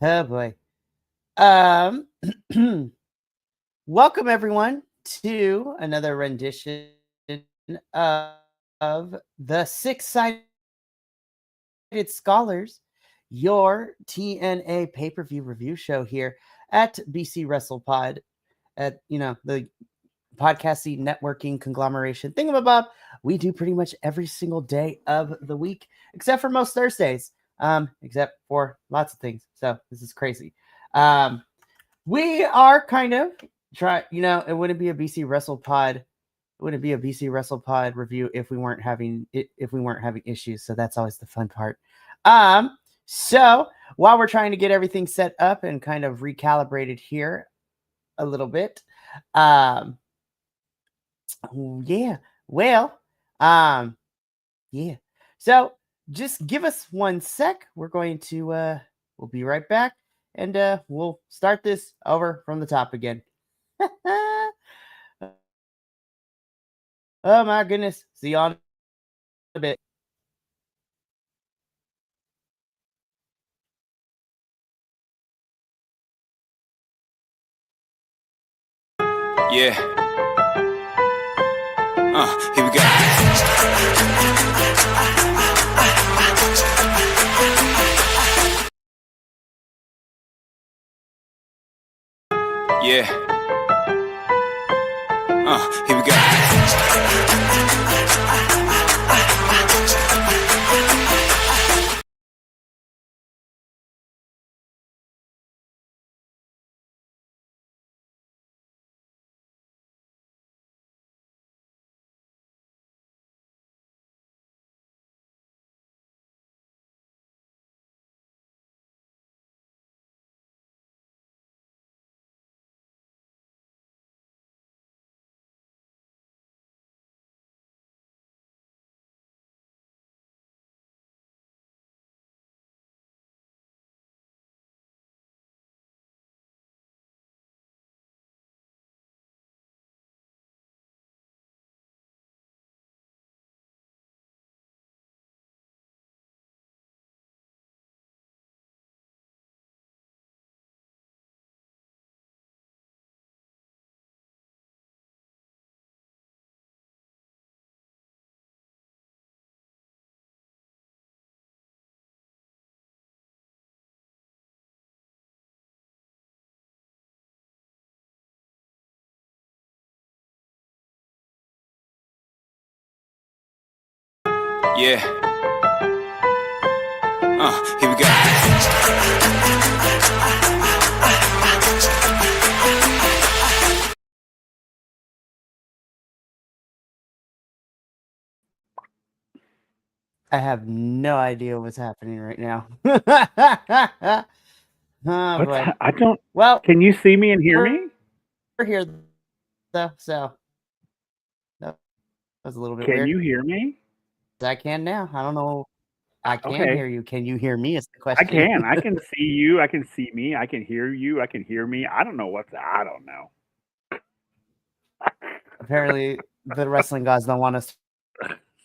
Oh boy. Um, welcome everyone to another rendition of the Six-Sided Scholars, your TNA pay-per-view review show here at BC WrestlePod, at the podcasting networking conglomeration thingamabob. We do pretty much every single day of the week, except for most Thursdays. Except for lots of things. So this is crazy. We are kind of it wouldn't be a BC WrestlePod. It wouldn't be a BC WrestlePod review if we weren't having issues. So that's always the fun part. So while we're trying to get everything set up and kind of recalibrated here a little bit, yeah. Well, yeah. So just give us 1 sec. We're going to we'll be right back, and we'll start this over from the top again. Oh my goodness. See you on a bit. Yeah. Here we go. Yeah. Here we go. Yeah. Here we go. I have no idea what's happening right now. Oh, boy. I don't. Well, Can you see me and hear me? we're here though, so that was a little bit Can weird. you hear me? I can now. I don't know. I can Okay. hear you. Can you hear me? Is the I question. can. I can see you. I can see me. I can hear you. I can hear me. I don't know I don't know. Apparently, the wrestling gods don't want us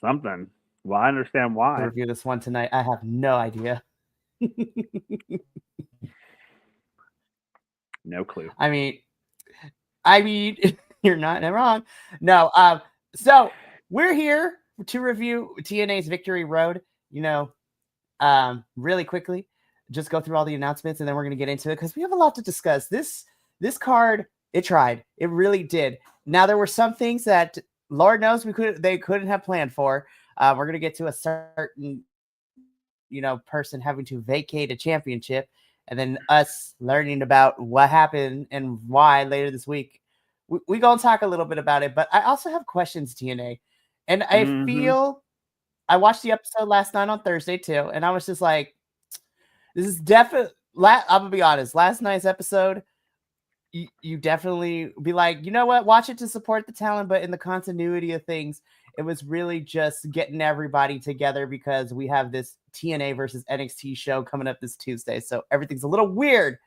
Something. Well, I understand to why. review this one tonight. I have no idea. No clue. I mean, you're not wrong. No. So we're here to review TNA's Victory Road. Really quickly, just go through all the announcements, and then we're going to get into it because we have a lot to discuss. This card, it tried. It really did. Now there were some things that Lord knows they couldn't have planned for. We're going to get to a certain person having to vacate a championship, and then us learning about what happened and why later this week. We gonna talk a little bit about it, but I also have questions, TNA, and I feel I watched the episode last night on Thursday too, and I was just like, this is definitely. I'm gonna be honest. Last night's episode, you definitely be like, you know what? Watch it to support the talent, but in the continuity of things, it was really just getting everybody together because we have this TNA versus NXT show coming up this Tuesday, so everything's a little weird.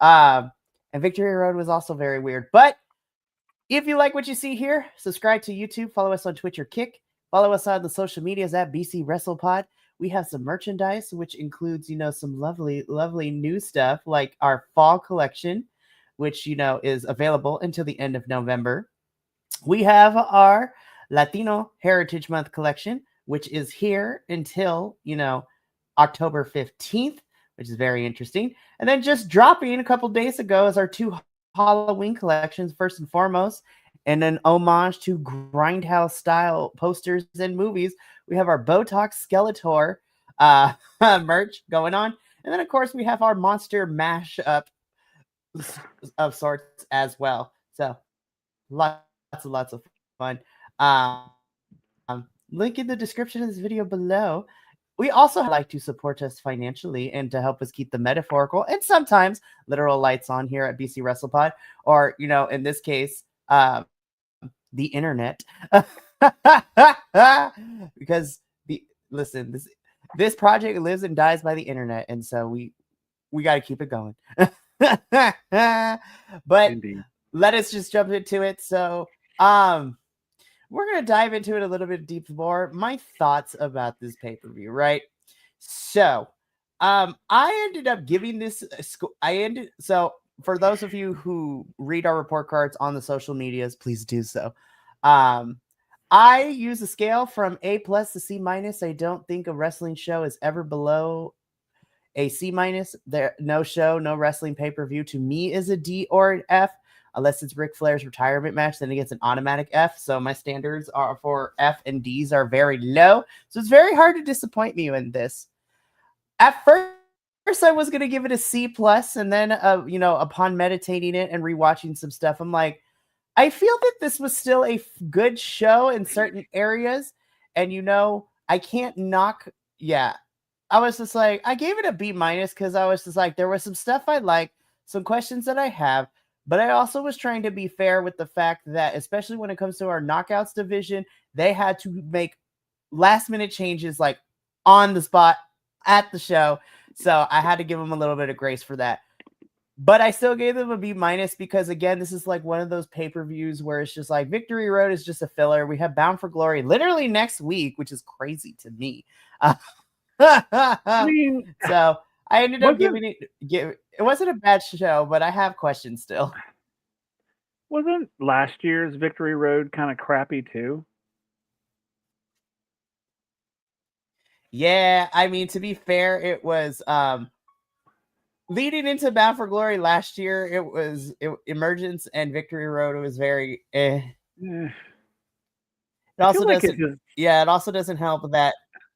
And Victory Road was also very weird. But if you like what you see here, subscribe to YouTube, follow us on Twitch or Kick, follow us on the social medias at BC WrestlePod. We have some merchandise, which includes, some lovely, lovely new stuff like our fall collection, which, is available until the end of November. We have our Latino Heritage Month collection, which is here until, October 15th, which is very interesting. And then just dropping a couple days ago is our 2 Halloween collections, first and foremost, and an homage to Grindhouse style posters and movies. We have our Botox Skeletor merch going on. And then, of course, we have our monster mashup of sorts as well. So lots of fun. Link in the description of this video below. We also like to support us financially and to help us keep the metaphorical and sometimes literal lights on here at BC WrestlePod, or in this case, the internet, because this project lives and dies by the internet, and so we got to keep it going. But Indeed. Let us just jump into it. So, we're going to dive into it a little bit deep more. My thoughts about this pay-per-view, right? So, I ended up giving this for those of you who read our report cards on the social medias, please do so. I use a scale from A+ to C-. I don't think a wrestling show is ever below a C-. There, no show, no wrestling pay-per-view to me is a D or an F, unless it's Ric Flair's retirement match, then it gets an automatic F. So my standards are for F and D's are very low. So it's very hard to disappoint me in this. At first I was going to give it a C+, and then, upon meditating it and rewatching some stuff, I'm like, I feel that this was still a good show in certain areas. And, I can't knock. Yeah. I was just like, I gave it a B- because I was just like, there was some stuff I like, some questions that I have, but I also was trying to be fair with the fact that, especially when it comes to our knockouts division, they had to make last minute changes like on the spot at the show. So I had to give them a little bit of grace for that. But I still gave them a B- because, again, this is like one of those pay-per-views where it's just like Victory Road is just a filler. We have Bound for Glory literally next week, which is crazy to me. I mean, so I ended up giving it. It wasn't a bad show, but I have questions still. Wasn't last year's Victory Road kind of crappy too? Yeah, I mean, to be fair, it was leading into Bound for Glory last year. It was Emergence and Victory Road. It was very. It also doesn't. Yeah, it also doesn't help that.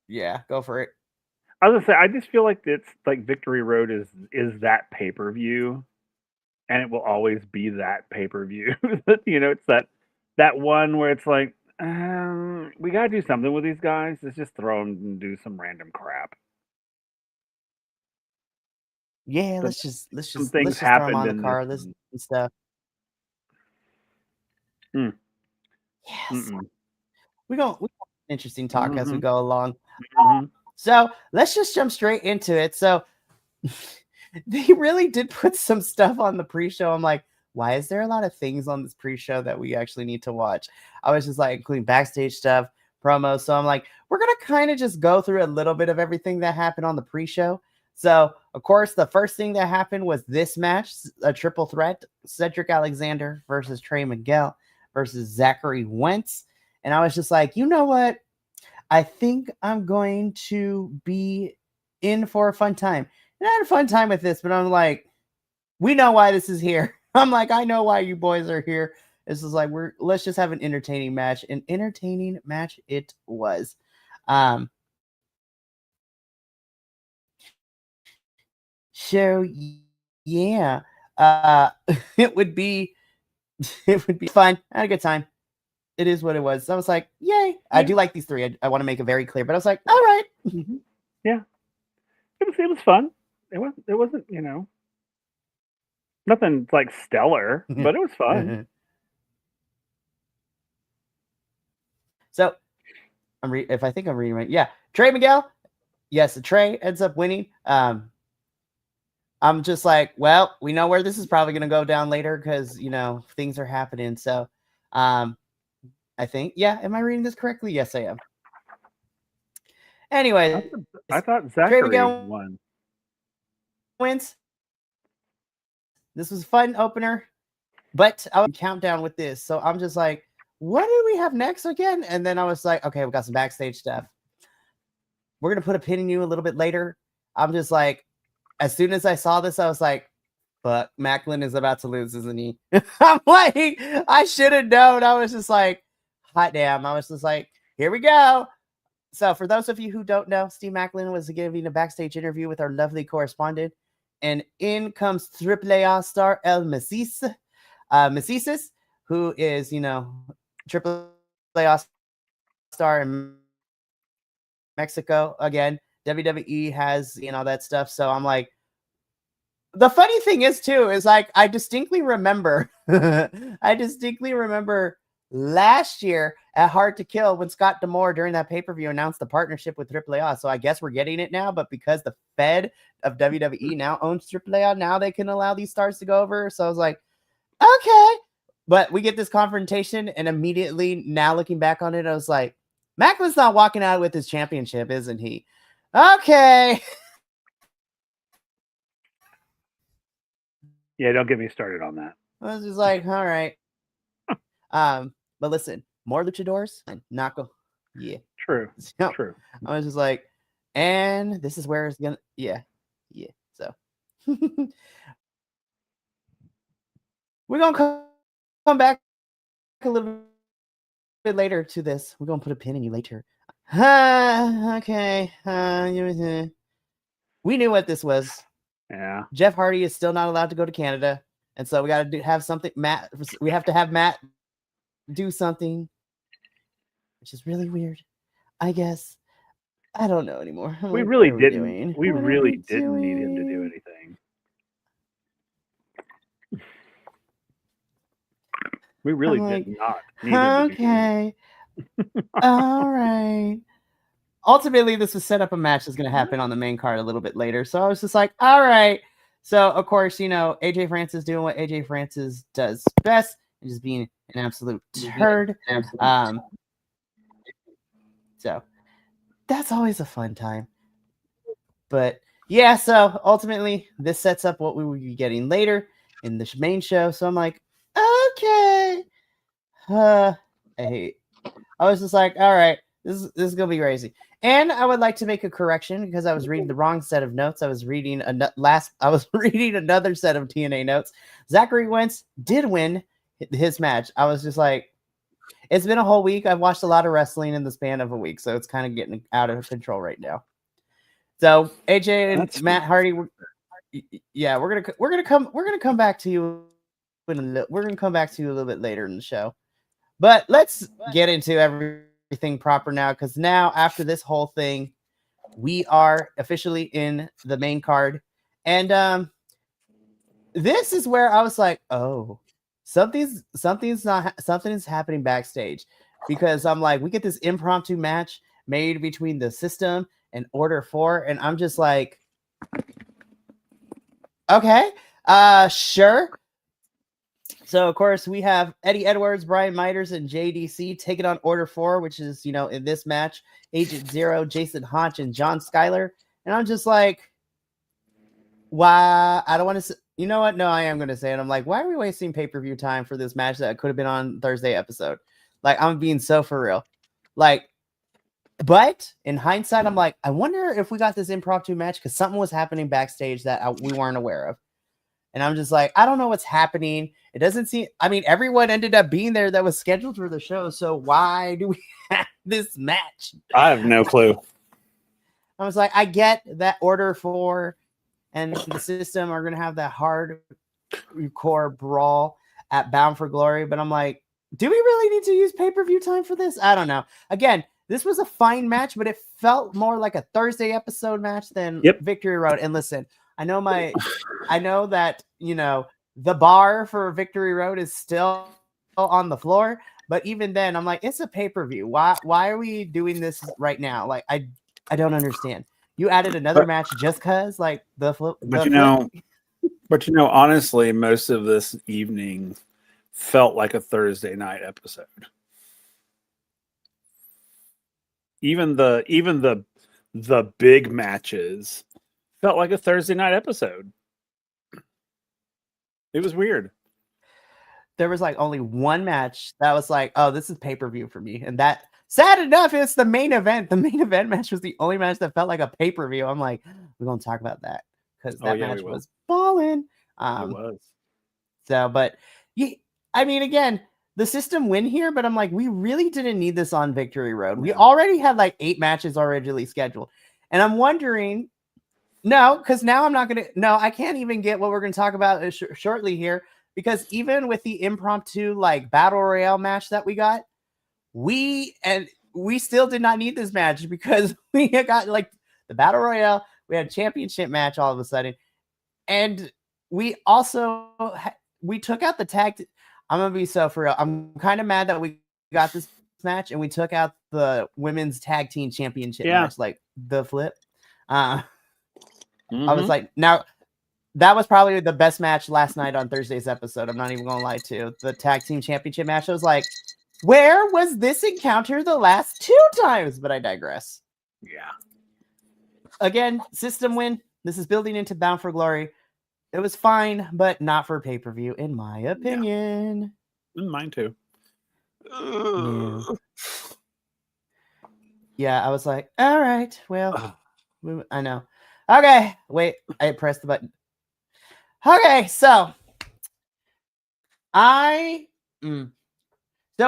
Yeah, go for it. I was gonna say, I just feel like it's like Victory Road is that pay-per-view, and it will always be that pay-per-view. It's that one where it's like, we gotta do something with these guys. Let's just throw them and do some random crap. Yeah, let's just things throw them on the car. This and stuff. Yes. We got interesting talk as we go along. So let's just jump straight into it. So they really did put some stuff on the pre-show. I'm like, why is there a lot of things on this pre-show that we actually need to watch? I was just like, including backstage stuff, promos. So I'm like, we're going to kind of just go through a little bit of everything that happened on the pre-show. So, of course, the first thing that happened was this match, a triple threat, Cedric Alexander versus Trey Miguel versus Zachary Wentz. And I was just like, you know what? I think I'm going to be in for a fun time. And I had a fun time with this, but I'm like, we know why this is here. I'm like, I know why you boys are here. This is like, let's just have an entertaining match. An entertaining match it was. So yeah, it would be fun. I had a good time. It is what it was. I was like, yay. I do like these three. I want to make it very clear, but I was like, all right. Yeah. It was fun. It wasn't, nothing like stellar, but it was fun. So if I think I'm reading right. Yeah. Trey Miguel. Yes, Trey ends up winning. I'm just like, well, we know where this is probably going to go down later because, things are happening. So, I think, yeah. Am I reading this correctly? Yes, I am. Anyway, I thought Zachary won. Wins. This was a fun opener, but I would countdown with this. So I'm just like, what do we have next again? And then I was like, okay, we got some backstage stuff. We're going to put a pin in you a little bit later. I'm just like, as soon as I saw this, I was like, fuck, Macklin is about to lose, isn't he? I'm like, I should have known. I was just like, hot damn. I was just like, here we go. So for those of you who don't know, Steve Macklin was giving a backstage interview with our lovely correspondent. And in comes AAA star El Macias, who is, AAA star in Mexico. Again, WWE has, that stuff. So I'm like, the funny thing is too, is like, I distinctly remember last year at Hard to Kill when Scott D'Amore during that pay-per-view announced the partnership with AAA. So I guess we're getting it now, but because the Fed of WWE now owns AAA, now they can allow these stars to go over. So I was like, okay. But we get this confrontation, and immediately now looking back on it, I was like, Macklin's not walking out with his championship, isn't he? Okay. Yeah, don't get me started on that. I was just like, all right. But listen, more luchadors, not go. Yeah. True. So, True. I was just like, and this is where it's gonna. Yeah. So we're gonna come back a little bit later to this. We're gonna put a pin in you later. Okay. We knew what this was. Yeah. Jeff Hardy is still not allowed to go to Canada, and so we got to have something. We have to have Matt do something, which is really weird. I guess I don't know anymore. I'm We like, really what are didn't. doing? We What are really we didn't need him to do doing? anything. We really I'm did like, not need him to do anything. Okay. All right. Ultimately, this was set up a match that's going to happen on the main card a little bit later. So I was just like, all right. So, of course, AJ Francis doing what AJ Francis does best and just being an absolute turd. So that's always a fun time. But yeah, so ultimately, this sets up what we will be getting later in the main show. So I'm like, okay. I was just like, all right, this is gonna be crazy. And I would like to make a correction because I was reading the wrong set of notes. I was reading reading another set of TNA notes. Zachary Wentz did win his match. I was just like, it's been a whole week. I've watched a lot of wrestling in the span of a week, so it's kind of getting out of control right now. So AJ and Matt Hardy, we're gonna come back to you. We're gonna come back to you a little bit later in the show. But let's get into everything proper now, because now after this whole thing, we are officially in the main card, and this is where I was like, oh, something's happening backstage, because I'm like, we get this impromptu match made between the System and Order 4, and I'm just like, okay, sure. So, of course, we have Eddie Edwards, Brian Miters, and JDC taking on Order 4, which is, in this match, Agent Zero, Jason Hodge, and John Schuyler. And I'm just like, why? I don't want to say, you know what? No, I am going to say it. I'm like, why are we wasting pay-per-view time for this match that could have been on Thursday episode? Like, I'm being so for real. Like, but in hindsight, I'm like, I wonder if we got this impromptu match because something was happening backstage that we weren't aware of. And I'm just like, I don't know what's happening. It doesn't seem, everyone ended up being there that was scheduled for the show. So why do we have this match? I have no clue. I was like, I get that Order 4 and the System are going to have that hardcore brawl at Bound for Glory. But I'm like, do we really need to use pay-per-view time for this? I don't know. Again, this was a fine match, but it felt more like a Thursday episode match than Victory Road. And listen, I know that, the bar for Victory Road is still on the floor, but even then I'm like, it's a pay-per-view. Why are we doing this right now? Like, I don't understand. You added another match just cause, like, the flip. But honestly, most of this evening felt like a Thursday night episode. Even the big matches felt like a Thursday night episode. It was weird. There was like only one match that was like, oh, this is pay-per-view for me. And that, sad enough, it's the main event. The main event match was the only match that felt like a pay-per-view. I'm like, we're going to talk about that because that match was balling. It was. So, but again, the System win here, but I'm like, we really didn't need this on Victory Road. We already had like 8 matches originally scheduled. And I'm wondering, no, because now I can't even get what we're going to talk about shortly here, because even with the impromptu like battle royale match that we got, we still did not need this match, because we got like the battle royale, we had a championship match all of a sudden, and we also we took out the tag. I'm gonna be so for real. I'm kind of mad that we got this match and we took out the women's tag team championship match, like the flip. I was like, now that was probably the best match last night on Thursday's episode. I'm not even gonna lie to you. The tag team championship match. I was like, where was this encounter the last 2 times? But I digress. Yeah. Again, System win. This is building into Bound for Glory. It was fine, but not for pay-per-view, in my opinion. Mine too. Yeah, I was like, all right, well, I know. Okay, wait, I pressed the button. Okay, so so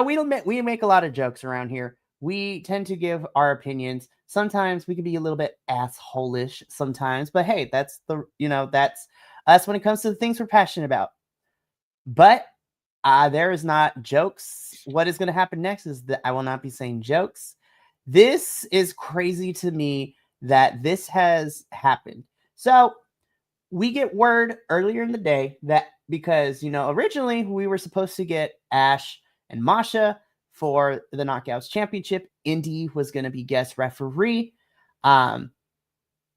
we make a lot of jokes around here. We tend to give our opinions. Sometimes we can be a little bit asshole-ish sometimes, but hey, that's that's us when it comes to the things we're passionate about. But there is not jokes. What is going to happen next is that I will not be saying jokes. This is crazy to me that this has happened. So we get word earlier in the day that because, originally we were supposed to get Ash and Masha for the Knockouts Championship. Indy was going to be guest referee. But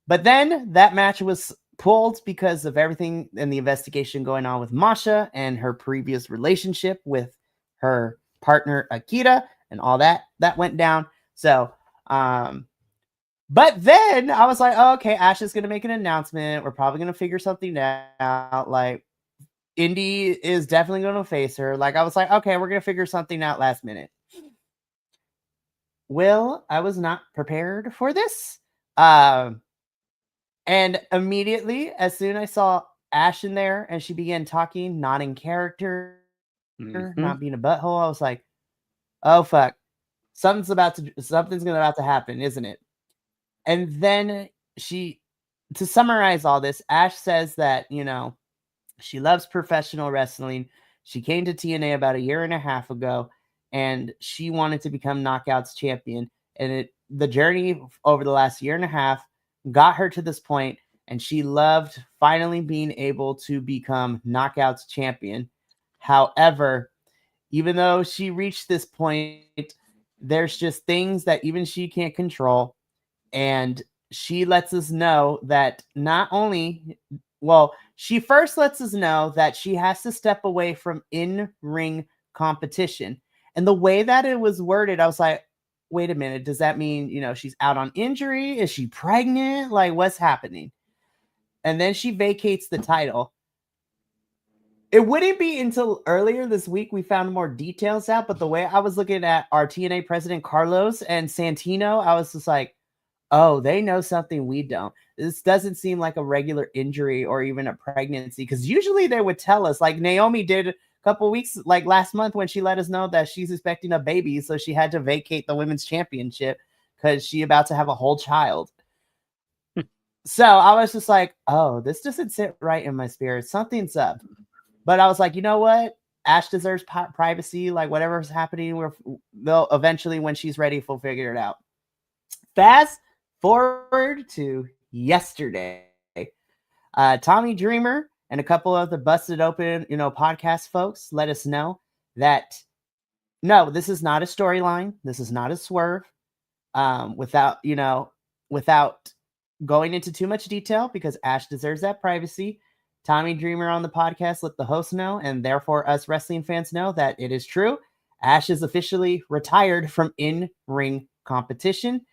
then that match was pulled because of everything and the investigation going on with Masha and her previous relationship with her partner Akita and all that went down. So, but then I was like, oh, okay, Ash is going to make an announcement. We're probably going to figure something out. Like, Indy is definitely going to face her. Like, I was like, okay, we're going to figure something out last minute. Well, I was not prepared for this. And immediately, as soon as I saw Ash in there and she began talking, not in character, not being a butthole, I was like, oh, fuck. Something's about to happen, isn't it? And then to summarize all this, Ash says that, she loves professional wrestling. She came to TNA about a year and a half ago, and she wanted to become Knockouts champion. And the journey over the last year and a half got her to this point, and she loved finally being able to become Knockouts champion. However, even though she reached this point, there's just things that even she can't control. And she lets us know that she first lets us know that she has to step away from in-ring competition. And the way that it was worded, I was like, wait a minute, does that mean, she's out on injury? Is she pregnant? Like, what's happening? And then she vacates the title. It wouldn't be until earlier this week we found more details out, but the way I was looking at our TNA president, Carlos and Santino, I was just like, oh, they know something we don't. This doesn't seem like a regular injury or even a pregnancy, because usually they would tell us, like Naomi did a couple weeks, like last month, when she let us know that she's expecting a baby, so she had to vacate the women's championship because she about to have a whole child. So I was just like, oh, this doesn't sit right in my spirit. Something's up. But I was like, you know what? Ash deserves privacy. Like, whatever's happening, they'll eventually, when she's ready, we'll figure it out. Fast forward to yesterday. Tommy Dreamer and a couple of the Busted Open, podcast folks let us know that no, this is not a storyline. This is not a swerve. Without going into too much detail, because Ash deserves that privacy. Tommy Dreamer on the podcast let the host know, and therefore us wrestling fans know, that it is true. Ash is officially retired from in-ring competition.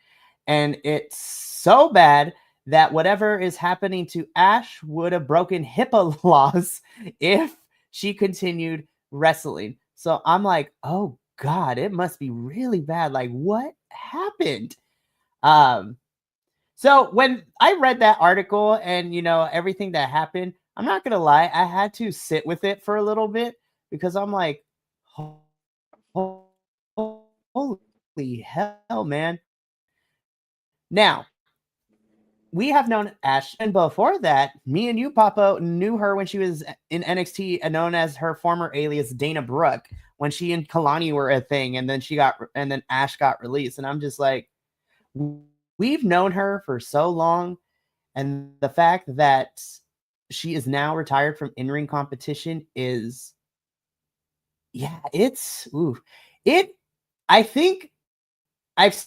And it's so bad that whatever is happening to Ash would have broken HIPAA laws if she continued wrestling. So I'm like, oh God, it must be really bad. Like, what happened? So when I read that article and, everything that happened, I'm not going to lie, I had to sit with it for a little bit, because I'm like, holy hell, man. Now, we have known Ash, and before that, me and you, Papa, knew her when she was in NXT, known as her former alias Dana Brooke, when she and Kalani were a thing, and then Ash got released. And I'm just like, we've known her for so long, and the fact that she is now retired from in-ring competition is, I think I've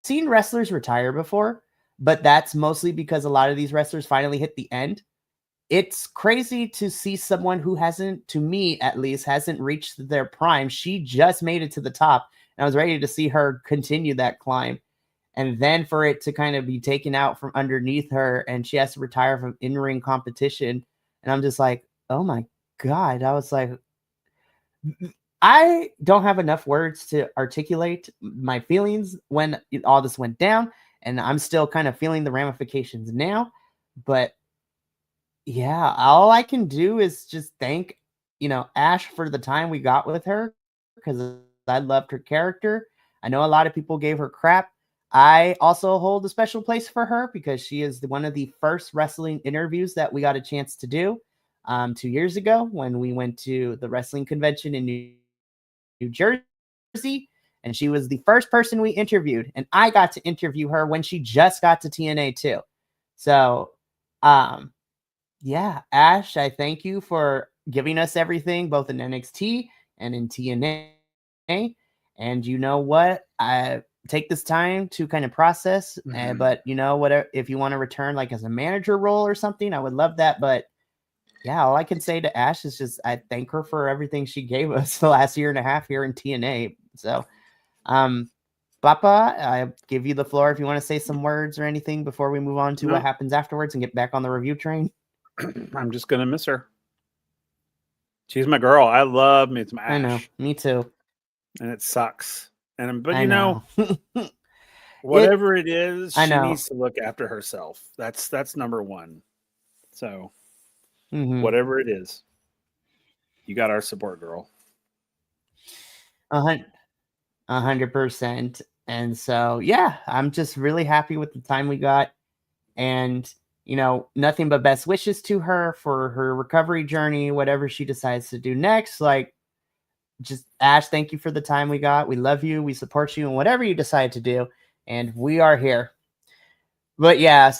seen wrestlers retire before, but that's mostly because a lot of these wrestlers finally hit the end. It's crazy to see someone who hasn't, to me at least, hasn't reached their prime. She just made it to the top, and I was ready to see her continue that climb. and then for it to kind of be taken out from underneath her, and she has to retire from in-ring competition. And I'm just like, oh my God. I was like, I don't have enough words to articulate my feelings when all this went down, and I'm still kind of feeling the ramifications now. But yeah, all I can do is just thank, Ash for the time we got with her, because I loved her character. I know a lot of people gave her crap. I also hold a special place for her because she is one of the first wrestling interviews that we got a chance to do 2 years ago when we went to the wrestling convention in New Jersey. And she was the first person we interviewed. And I got to interview her when she just got to TNA too. So, yeah, Ash, I thank you for giving us everything, both in NXT and in TNA. And you know what? I take this time to kind of process. But whatever, if you want to return like as a manager role or something, I would love that. But yeah, all I can say to Ash is just I thank her for everything she gave us the last year and a half here in TNA. So, Papa, I give you the floor if you want to say some words or anything before we move on to what happens afterwards and get back on the review train. I'm just gonna miss her. She's my girl. I love me some Ash. I know, me too. And it sucks. But whatever it is, she needs to look after herself. That's number one. So whatever it is, you got our support, girl. 100%. And so, yeah, I'm just really happy with the time we got. And, nothing but best wishes to her for her recovery journey, whatever she decides to do next. Like, just Ash, thank you for the time we got. We love you. We support you in whatever you decide to do. And we are here. But yeah,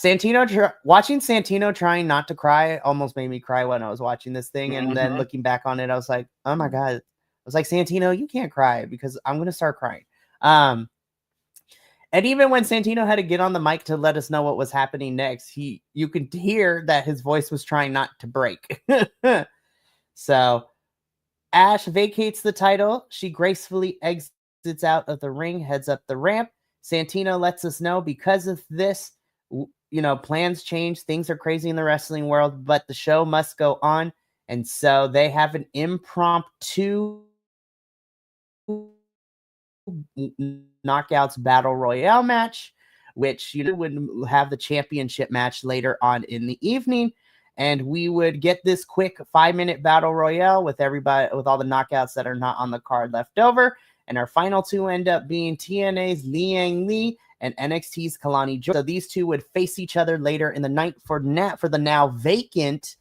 watching Santino trying not to cry almost made me cry when I was watching this thing. And then looking back on it, I was like, oh my God. I was like, Santino, you can't cry because I'm going to start crying. And even when Santino had to get on the mic to let us know what was happening next, you could hear that his voice was trying not to break. So Ash vacates the title. She gracefully exits out of the ring, heads up the ramp. Santino lets us know because of this, plans change. Things are crazy in the wrestling world, but the show must go on. And so they have an impromptu knockouts battle royale match, which would have the championship match later on in the evening. And we would get this quick 5-minute battle royale with everybody, with all the knockouts that are not on the card left over. And our final two end up being TNA's Liang Li and NXT's Kalani Joy. So these two would face each other later in the night for the now vacant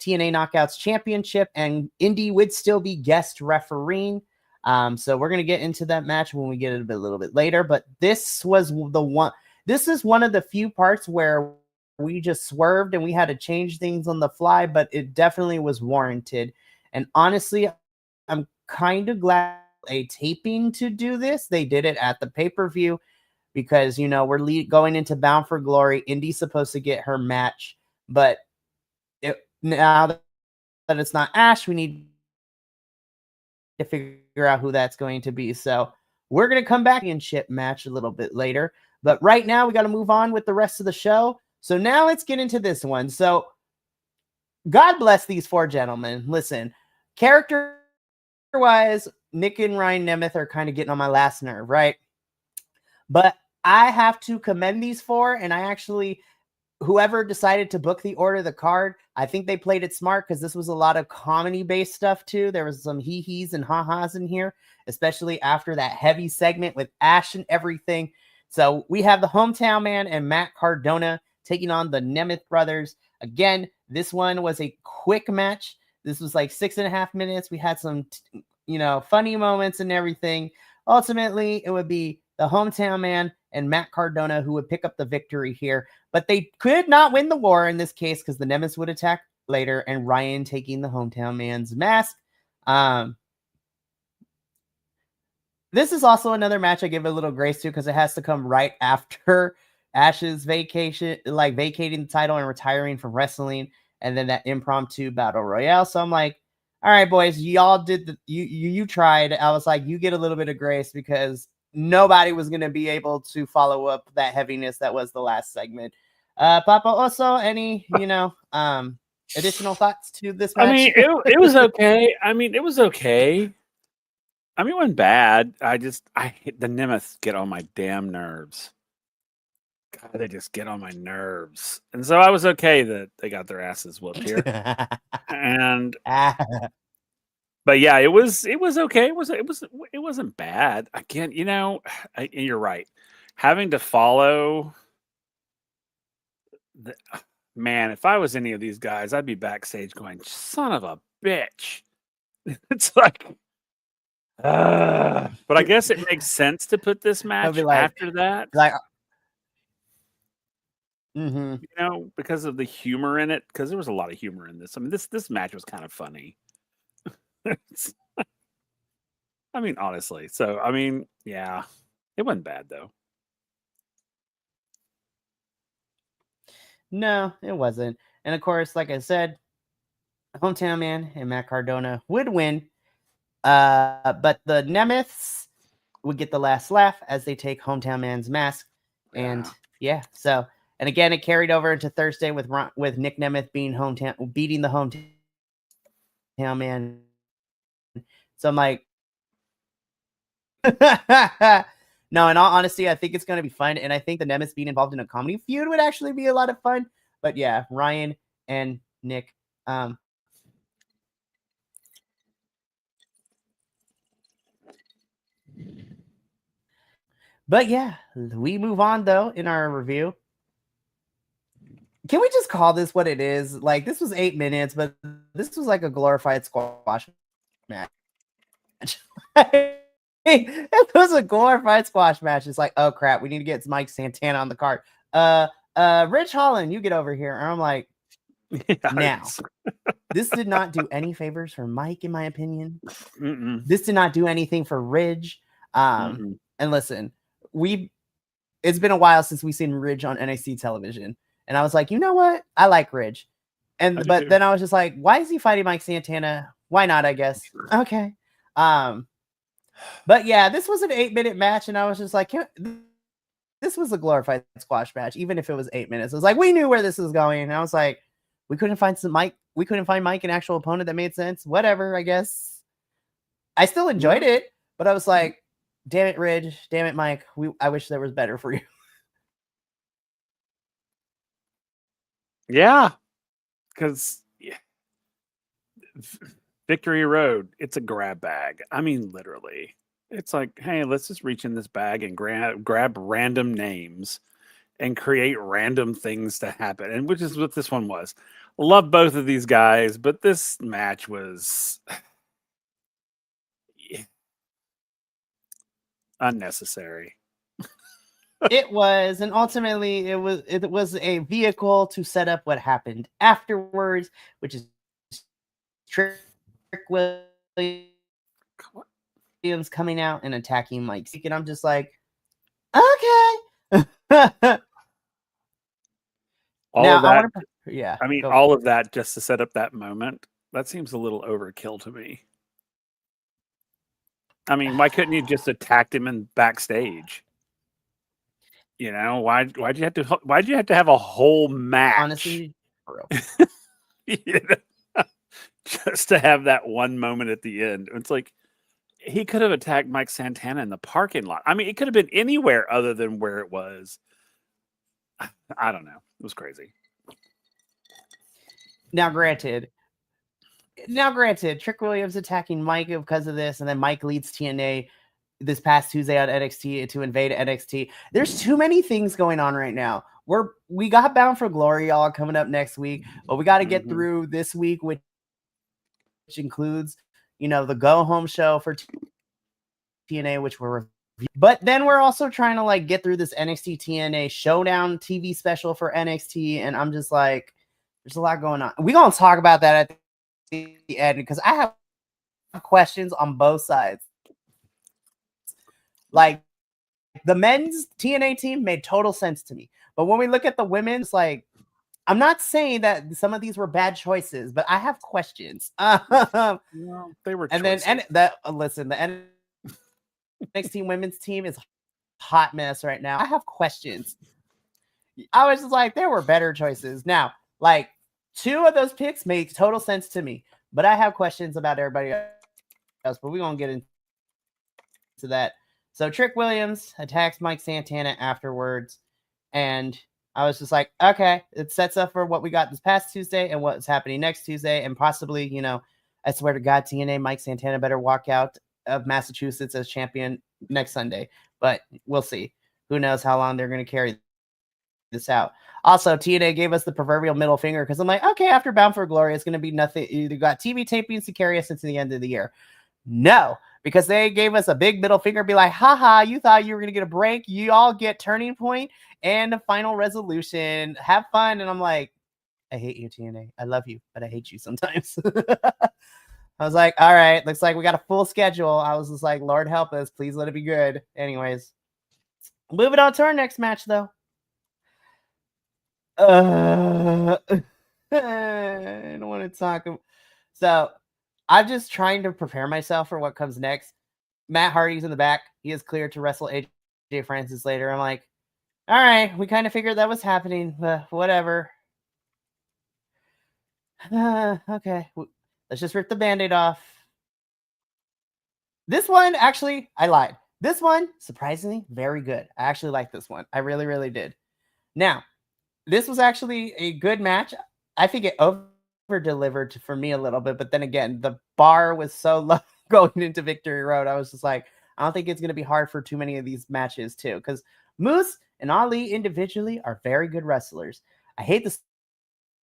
TNA Knockouts Championship, and Indy would still be guest refereeing. So we're going to get into that match when we get it a little bit later. But this is one of the few parts where we just swerved and we had to change things on the fly, but it definitely was warranted. And honestly, I'm kind of glad a taping to do this. They did it at the pay-per-view because, we're going into Bound for Glory. Indy's supposed to get her match, but now that it's not Ash, we need to figure out who that's going to be. So we're going to come back and ship match a little bit later. But right now we got to move on with the rest of the show. So now let's get into this one. So God bless these four gentlemen. Listen, character-wise, Nick and Ryan Nemeth are kind of getting on my last nerve, right? But I have to commend these four, and whoever decided to book the order of the card, I think they played it smart because this was a lot of comedy-based stuff too. There was some hee-hees and ha-has in here, especially after that heavy segment with Ash and everything. So we have the Hometown Man and Matt Cardona taking on the Nemeth brothers. Again, this one was a quick match. This was like 6.5 minutes. We had some, funny moments and everything. Ultimately, it would be the Hometown Man and Matt Cardona who would pick up the victory here. But they could not win the war in this case because the Nemeth would attack later and Ryan taking the Hometown Man's mask. This is also another match I give a little grace to because it has to come right after Ash's vacating the title and retiring from wrestling, and then that impromptu battle royale. So I'm like, all right, boys, y'all did you tried. I was like, you get a little bit of grace because nobody was going to be able to follow up that heaviness that was the last segment. Papa, also any, additional thoughts to this match? I mean, it was okay. It was okay. It wasn't bad. I hate the Nemeth get on my damn nerves. God, they just get on my nerves. And so I was okay that they got their asses whooped here. And but yeah, it was okay. It wasn't bad. Again, you're right. Having to follow man, if I was any of these guys, I'd be backstage going, son of a bitch. It's like but I guess it makes sense to put this match after that. Because of the humor in it, because there was a lot of humor in this. This match was kind of funny. Honestly. So, yeah, it wasn't bad though. No, it wasn't. And of course, like I said, Hometown Man and Matt Cardona would win. But the Nemeths would get the last laugh as they take Hometown Man's mask. And so, and again, it carried over into Thursday with Nick Nemeth beating the Hometown Man. So I'm like, no, in all honesty, I think it's going to be fun. And I think the Nemeths being involved in a comedy feud would actually be a lot of fun. But yeah, Ryan and Nick. But yeah, we move on though in our review. Can we just call this what it is? Like, this was 8 minutes, but this was like a glorified squash match. It was a glorified squash match. It's like, oh crap, we need to get Mike Santana on the card. Rich Holland, you get over here. And I'm like, now, this did not do any favors for Mike, in my opinion. This did not do anything for Ridge. And listen, it's been a while since we've seen Ridge on NXT television. And I was like, you know what? I like Ridge. But then I was just like, why is he fighting Mike Santana? Why not, I guess? Okay. But yeah, this was an 8-minute match, and I was just like, this was a glorified squash match, even if it was 8 minutes. It was like, we knew where this was going. And I was like, we couldn't find Mike, an actual opponent that made sense. Whatever, I guess. I still enjoyed it, but I was like, damn it, Ridge, damn it, Mike. I wish there was better for you. Yeah, because Victory Road, it's a grab bag. Literally. It's like, hey, let's just reach in this bag and grab random names and create random things to happen. And which is what this one was. Love both of these guys, but this match was unnecessary. It was, and ultimately it was a vehicle to set up what happened afterwards, which is Trick Williams coming out and attacking Mike. And I'm just like, okay. All of that just to set up that moment. That seems a little overkill to me. Why couldn't you just attacked him in backstage? Why'd you have to have a whole match? Honestly, just to have that one moment at the end. It's like he could have attacked Mike Santana in the parking lot. It could have been anywhere other than where it was. I don't know. It was crazy. Now, granted, Trick Williams attacking Mike because of this, and then Mike leads TNA this past Tuesday on NXT to invade NXT. There's too many things going on right now. We got Bound for Glory, y'all, coming up next week, but we got to get through this week, which includes, the go home show for TNA, which we're reviewing. But then we're also trying to get through this NXT TNA Showdown TV special for NXT, and I'm just like, there's a lot going on. We're gonna talk about that at the end because I have questions on both sides. Like, the men's TNA team made total sense to me. But when we look at the women's, I'm not saying that some of these were bad choices, but I have questions. Well, they were choices. The NXT women's team is a hot mess right now. I have questions. I was just like, there were better choices. Now, like, 2 of those picks make total sense to me, but I have questions about everybody else, but we're going to get into that. So Trick Williams attacks Mike Santana afterwards, and I was just like, okay, it sets up for what we got this past Tuesday and what's happening next Tuesday, and possibly, I swear to God, TNA Mike Santana better walk out of Massachusetts as champion next Sunday, but we'll see. Who knows how long they're going to carry this out. Also, TNA gave us the proverbial middle finger because I'm like, okay, after Bound for Glory, it's going to be nothing. You got TV tapings to carry us into the end of the year. No, because they gave us a big middle finger, be like, haha, you thought you were going to get a break. You all get Turning Point and a Final Resolution. Have fun. And I'm like, I hate you, TNA. I love you, but I hate you sometimes. I was like, all right, looks like we got a full schedule. I was just like, Lord help us. Please let it be good. Anyways, moving on to our next match, though. I don't want to talk. So I'm just trying to prepare myself for what comes next. Matt Hardy's in the back. He is cleared to wrestle AJ Francis later. I'm like, all right, we kind of figured that was happening, but whatever. Okay, let's just rip the Band-Aid off. This one, actually, I lied. This one, surprisingly, very good. I actually like this one. I really, really did. Now, this was actually a good match. I think it over-delivered for me a little bit, but then again, the bar was so low going into Victory Road. I was just like, I don't think it's going to be hard for too many of these matches too, because Moose and Ali individually are very good wrestlers. I hate the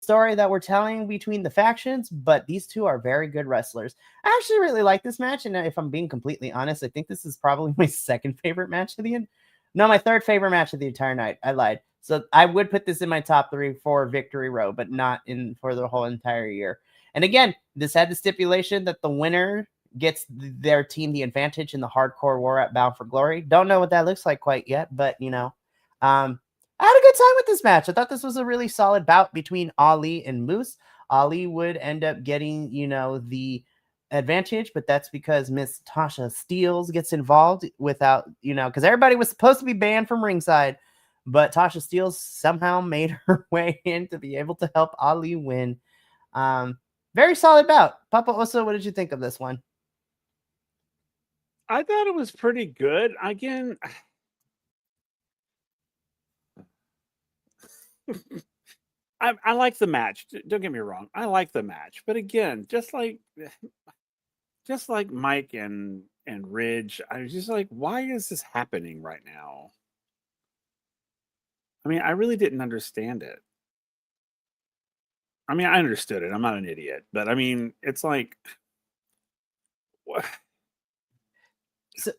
story that we're telling between the factions, but these two are very good wrestlers. I actually really like this match, and if I'm being completely honest, I think this is probably my second favorite match of the end. No, my third favorite match of the entire night. I lied. So I would put this in my top 3 for Victory Road, but not in for the whole entire year. And again, this had the stipulation that the winner gets their team the advantage in the hardcore war at Bound for Glory. Don't know what that looks like quite yet, but I had a good time with this match. I thought this was a really solid bout between Ali and Moose. Ali would end up getting, the advantage, but that's because Miss Tasha Steelz gets involved without, because everybody was supposed to be banned from ringside, but Tasha Steelz somehow made her way in to be able to help Ali win. Very solid bout. Papa Oso, what did you think of this one? I thought it was pretty good. Again, I like the match. Don't get me wrong. I like the match. But again, just like Mike and Ridge, I was just like, why is this happening right now? I mean, I really didn't understand it. I mean, I understood it. I'm not an idiot. But I mean, it's like, what? So,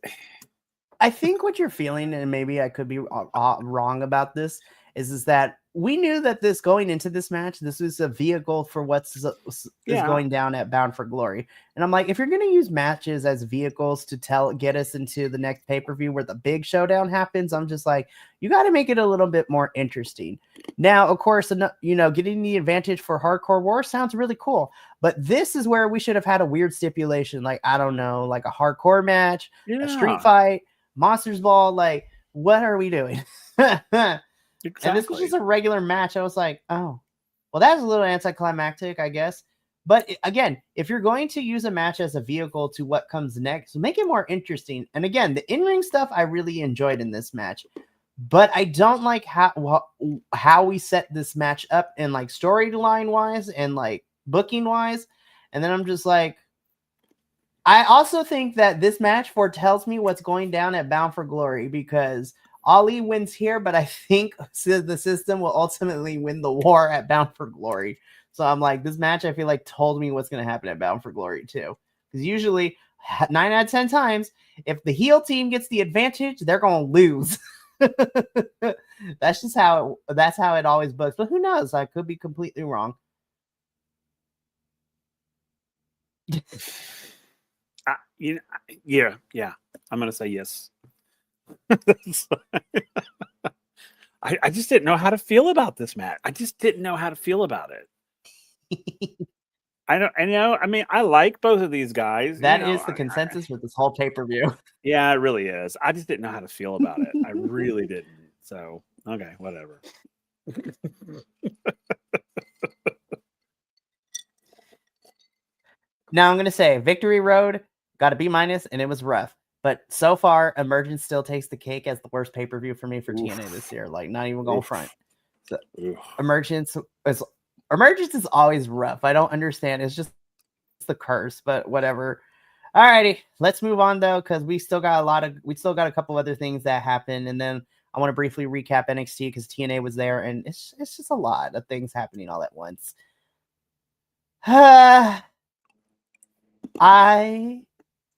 I think what you're feeling, and maybe I could be wrong about this, is that we knew that this going into this match, this was a vehicle for what's going down at Bound for Glory. And I'm like, if you're going to use matches as vehicles to get us into the next pay-per-view where the big showdown happens, I'm just like, you got to make it a little bit more interesting. Now, of course, getting the advantage for Hardcore War sounds really cool, but this is where we should have had a weird stipulation, like, I don't know, like a hardcore match, a street fight, Monsters Ball, like, what are we doing? Exactly. And this was just a regular match. I was like, oh, well, that's a little anticlimactic, I guess. But again, if you're going to use a match as a vehicle to what comes next, make it more interesting. And again, the in-ring stuff I really enjoyed in this match. But I don't like how we set this match up in like storyline-wise and like booking-wise. And then I'm just like, I also think that this match foretells me what's going down at Bound for Glory, because Ali wins here, but I think the system will ultimately win the war at Bound for Glory. So I'm like, this match, I feel like, told me what's going to happen at Bound for Glory too. Because usually, 9 out of 10 times, if the heel team gets the advantage, they're going to lose. That's how it always books. But who knows? I could be completely wrong. Yeah. I'm going to say yes. I just didn't know how to feel about this match. I just didn't know how to feel about it. I don't. And I mean, I like both of these guys. That is the consensus with this whole pay-per-view. Yeah, it really is. I just didn't know how to feel about it. I really didn't. So okay, whatever. Now I'm gonna say Victory Road got a B-, and it was rough. But so far, Emergence still takes the cake as the worst pay-per-view for me for TNA this year. Like, not even going front. So, Emergence is always rough. I don't understand. It's just the curse, but whatever. Alrighty, let's move on though, because we still got a couple other things that happened, and then I want to briefly recap NXT because TNA was there, and it's just a lot of things happening all at once. I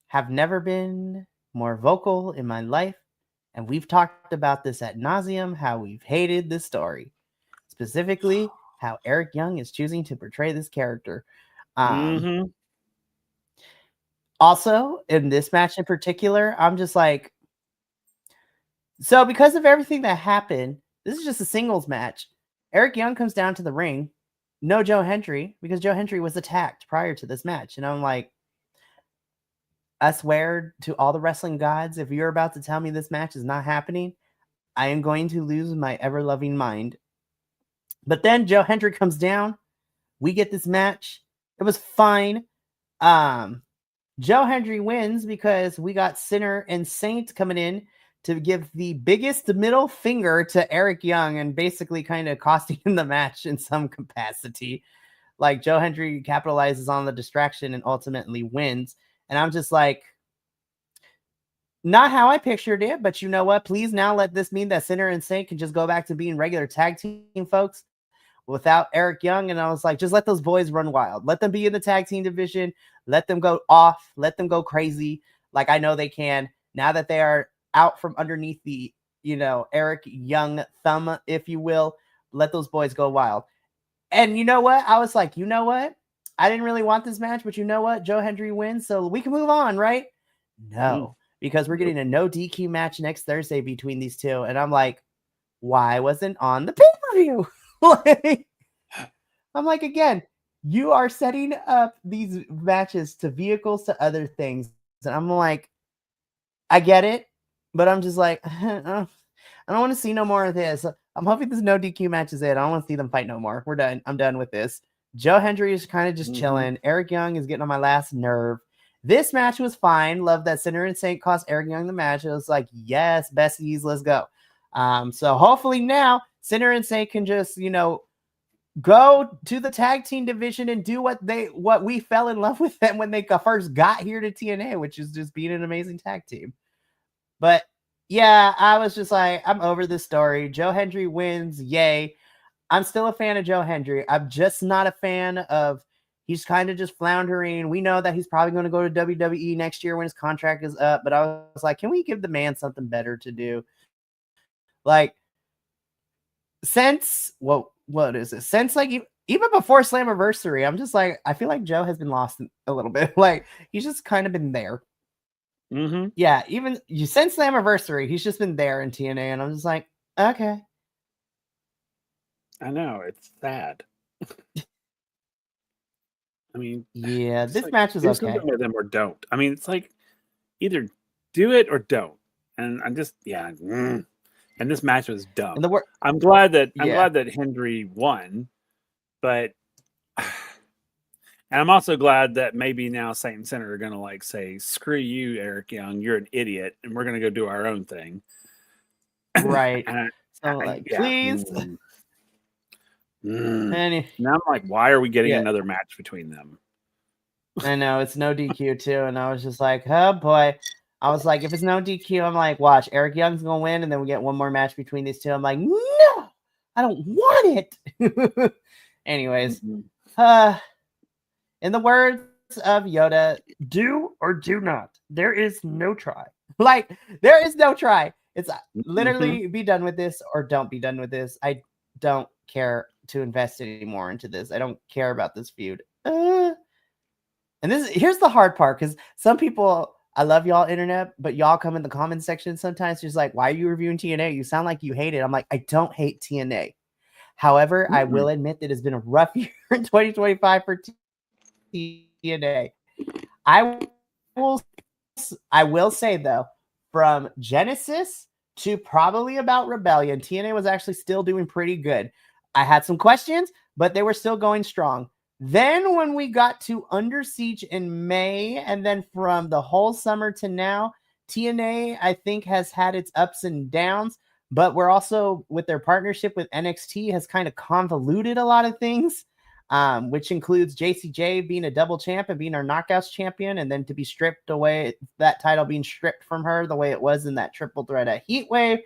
have never been more vocal in my life, and we've talked about this ad nauseum, how we've hated this story, specifically how Eric Young is choosing to portray this character. Also, in this match in particular, I'm just like, so because of everything that happened, this is just a singles match. Eric Young comes down to the ring, no Joe Hendry, because Joe Hendry was attacked prior to this match. And I'm like, I swear to all the wrestling gods, if you're about to tell me this match is not happening, I am going to lose my ever-loving mind. But then Joe Hendry comes down. We get this match. It was fine. Joe Hendry wins because we got Sinner and Saint coming in to give the biggest middle finger to Eric Young and basically kind of costing him the match in some capacity. Like, Joe Hendry capitalizes on the distraction and ultimately wins. And I'm just like, not how I pictured it, but you know what? Please now let this mean that Sinner and Saint can just go back to being regular tag team folks without Eric Young. And I was like, just let those boys run wild. Let them be in the tag team division. Let them go off. Let them go crazy. Like I know they can. Now that they are out from underneath the, Eric Young thumb, if you will, let those boys go wild. And you know what? I was like, you know what? I didn't really want this match, but you know what? Joe Hendry wins, so we can move on, right? No, because we're getting a no DQ match next Thursday between these two. And I'm like, why wasn't on the pay-per-view? I'm like, again, you are setting up these matches to vehicles to other things. And I'm like, I get it, but I'm just like, I don't want to see no more of this. I'm hoping this no DQ match is it. I don't want to see them fight no more. We're done. I'm done with this. Joe Hendry is kind of just chilling. Eric Young is getting on my last nerve. This match was fine. Love that Sinner and Saint cost Eric Young the match. It was like, yes, besties, let's go. So hopefully now Sinner and Saint can just, go to the tag team division and do what we fell in love with them when they first got here to TNA, which is just being an amazing tag team. But yeah, I was just like, I'm over this story. Joe Hendry wins. Yay. I'm still a fan of Joe Hendry. I'm just not a fan of, he's kind of just floundering. We know that he's probably going to go to WWE next year when his contract is up. But I was like, can we give the man something better to do? Like, since, what is it? Since like, even before Slammiversary, I'm just like, I feel like Joe has been lost a little bit. Like, he's just kind of been there. Yeah, even since Slammiversary, he's just been there in TNA. And I'm just like, okay. I know, it's sad. I mean, yeah, this match is okay. With them or don't. I mean, it's like either do it or don't. And I'm just, and this match was dumb. I'm glad that Hendry won, but and I'm also glad that maybe now Saint and Sinner are gonna like say, "Screw you, Eric Young, you're an idiot," and we're gonna go do our own thing. Right. Please. Now I'm like, why are we getting another match between them? I know, it's no DQ too, and I was just like, oh boy. I was like, if it's no DQ, I'm like, watch, Eric Young's gonna win, and then we get one more match between these two. I'm like, no, I don't want it. Anyways, in the words of Yoda, do or do not. There is no try. Like, there is no try. It's literally be done with this or don't be done with this. I don't care to invest anymore into this. I don't care about this feud. And here's the hard part, because some people, I love y'all internet, but y'all come in the comment section sometimes just like, why are you reviewing TNA? You sound like you hate it. I'm like, I don't hate TNA. However, I will admit that it's been a rough year in 2025 for TNA. I will I will say though, from Genesis to probably about Rebellion, TNA was actually still doing pretty good. I had some questions, but they were still going strong. Then when we got to Under Siege in May, and then from the whole summer to now, TNA, I think, has had its ups and downs, but we're also, with their partnership with NXT, has kind of convoluted a lot of things, which includes JCJ being a double champ and being our Knockouts champion, and then to be stripped away, that title being stripped from her the way it was in that triple threat at Heatwave.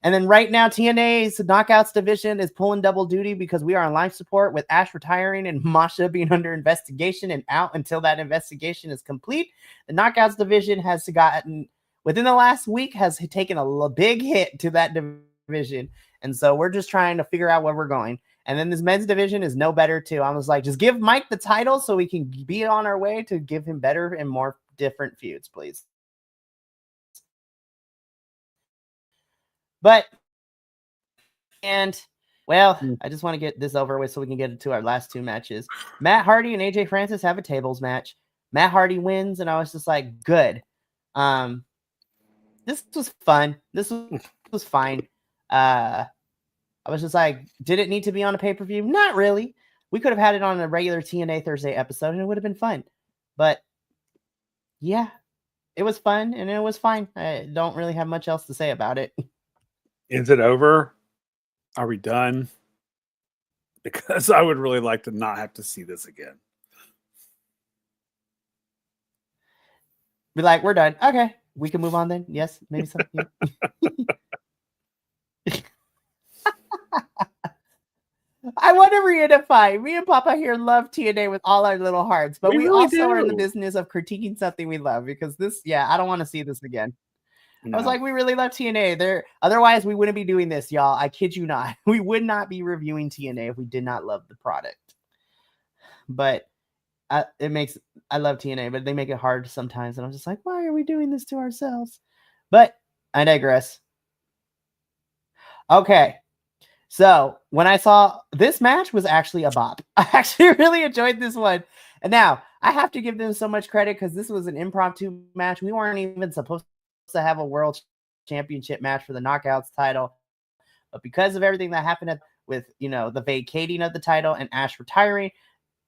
And then right now, TNA's Knockouts division is pulling double duty because we are on life support with Ash retiring and Masha being under investigation and out until that investigation is complete. The Knockouts division has gotten, within the last week, has taken a big hit to that division. And so we're just trying to figure out where we're going. And then this men's division is no better too. I was like, just give Mike the title so we can be on our way to give him better and more different feuds, please. But, and, well, I just want to get this over with so we can get into our last two matches. Matt Hardy and AJ Francis have a tables match. Matt Hardy wins, and I was just like, good. This was fun. This was fine. I was just like, did it need to be on a pay-per-view? Not really. We could have had it on a regular TNA Thursday episode, and it would have been fun. But, yeah, it was fun, and it was fine. I don't really have much else to say about it. Is it over? Are we done? Because I would really like to not have to see this again. Be like, we're done. Okay, we can move on then. Yes, maybe so. Yeah. I want to reunify. Me and Papa here love TNA with all our little hearts, but we really also are in the do. business of critiquing something we love, because this, I don't want to see this again. No. I was like, we really love TNA. Otherwise, we wouldn't be doing this, y'all. I kid you not. We would not be reviewing TNA if we did not love the product. But I love TNA, but they make it hard sometimes. And I'm just like, why are we doing this to ourselves? But I digress. Okay. So when I saw this match was actually a bop. I actually really enjoyed this one. And now I have to give them so much credit because this was an impromptu match. We weren't even supposed to have a world championship match for the Knockouts title, but because of everything that happened with the vacating of the title and Ash retiring,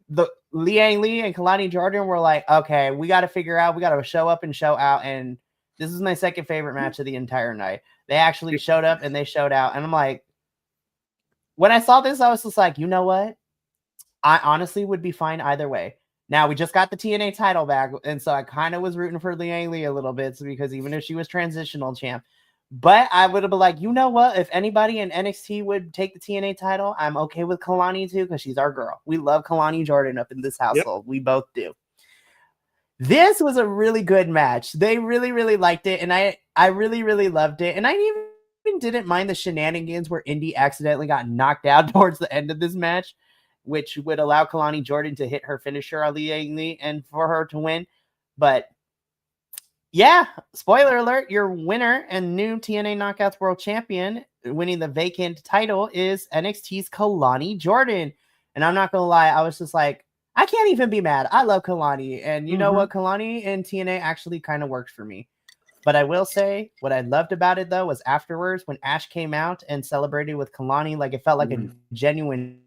the Liang Li and Kalani Jordan were like, okay, we got to figure out, we got to show up and show out. And this is my second favorite match of the entire night. They actually showed up and they showed out. And I'm like, when I saw this, I was just like, you know what? I honestly would be fine either way. Now, we just got the TNA title back, and so I kind of was rooting for Liang Li a little bit, because even if she was transitional champ, but I would have been like, you know what? If anybody in NXT would take the TNA title, I'm okay with Kalani too, because she's our girl. We love Kalani Jordan up in this household. Yep. We both do. This was a really good match. They really, really liked it, and I really, really loved it. And I even didn't mind the shenanigans where Indy accidentally got knocked out towards the end of this match, which would allow Kalani Jordan to hit her finisher on Liang Li and for her to win. But yeah, spoiler alert, your winner and new TNA Knockouts World Champion, winning the vacant title, is NXT's Kalani Jordan. And I'm not going to lie, I was just like, I can't even be mad. I love Kalani. And you know what? Kalani and TNA actually kind of works for me. But I will say, what I loved about it, though, was afterwards when Ash came out and celebrated with Kalani, like it felt like a genuine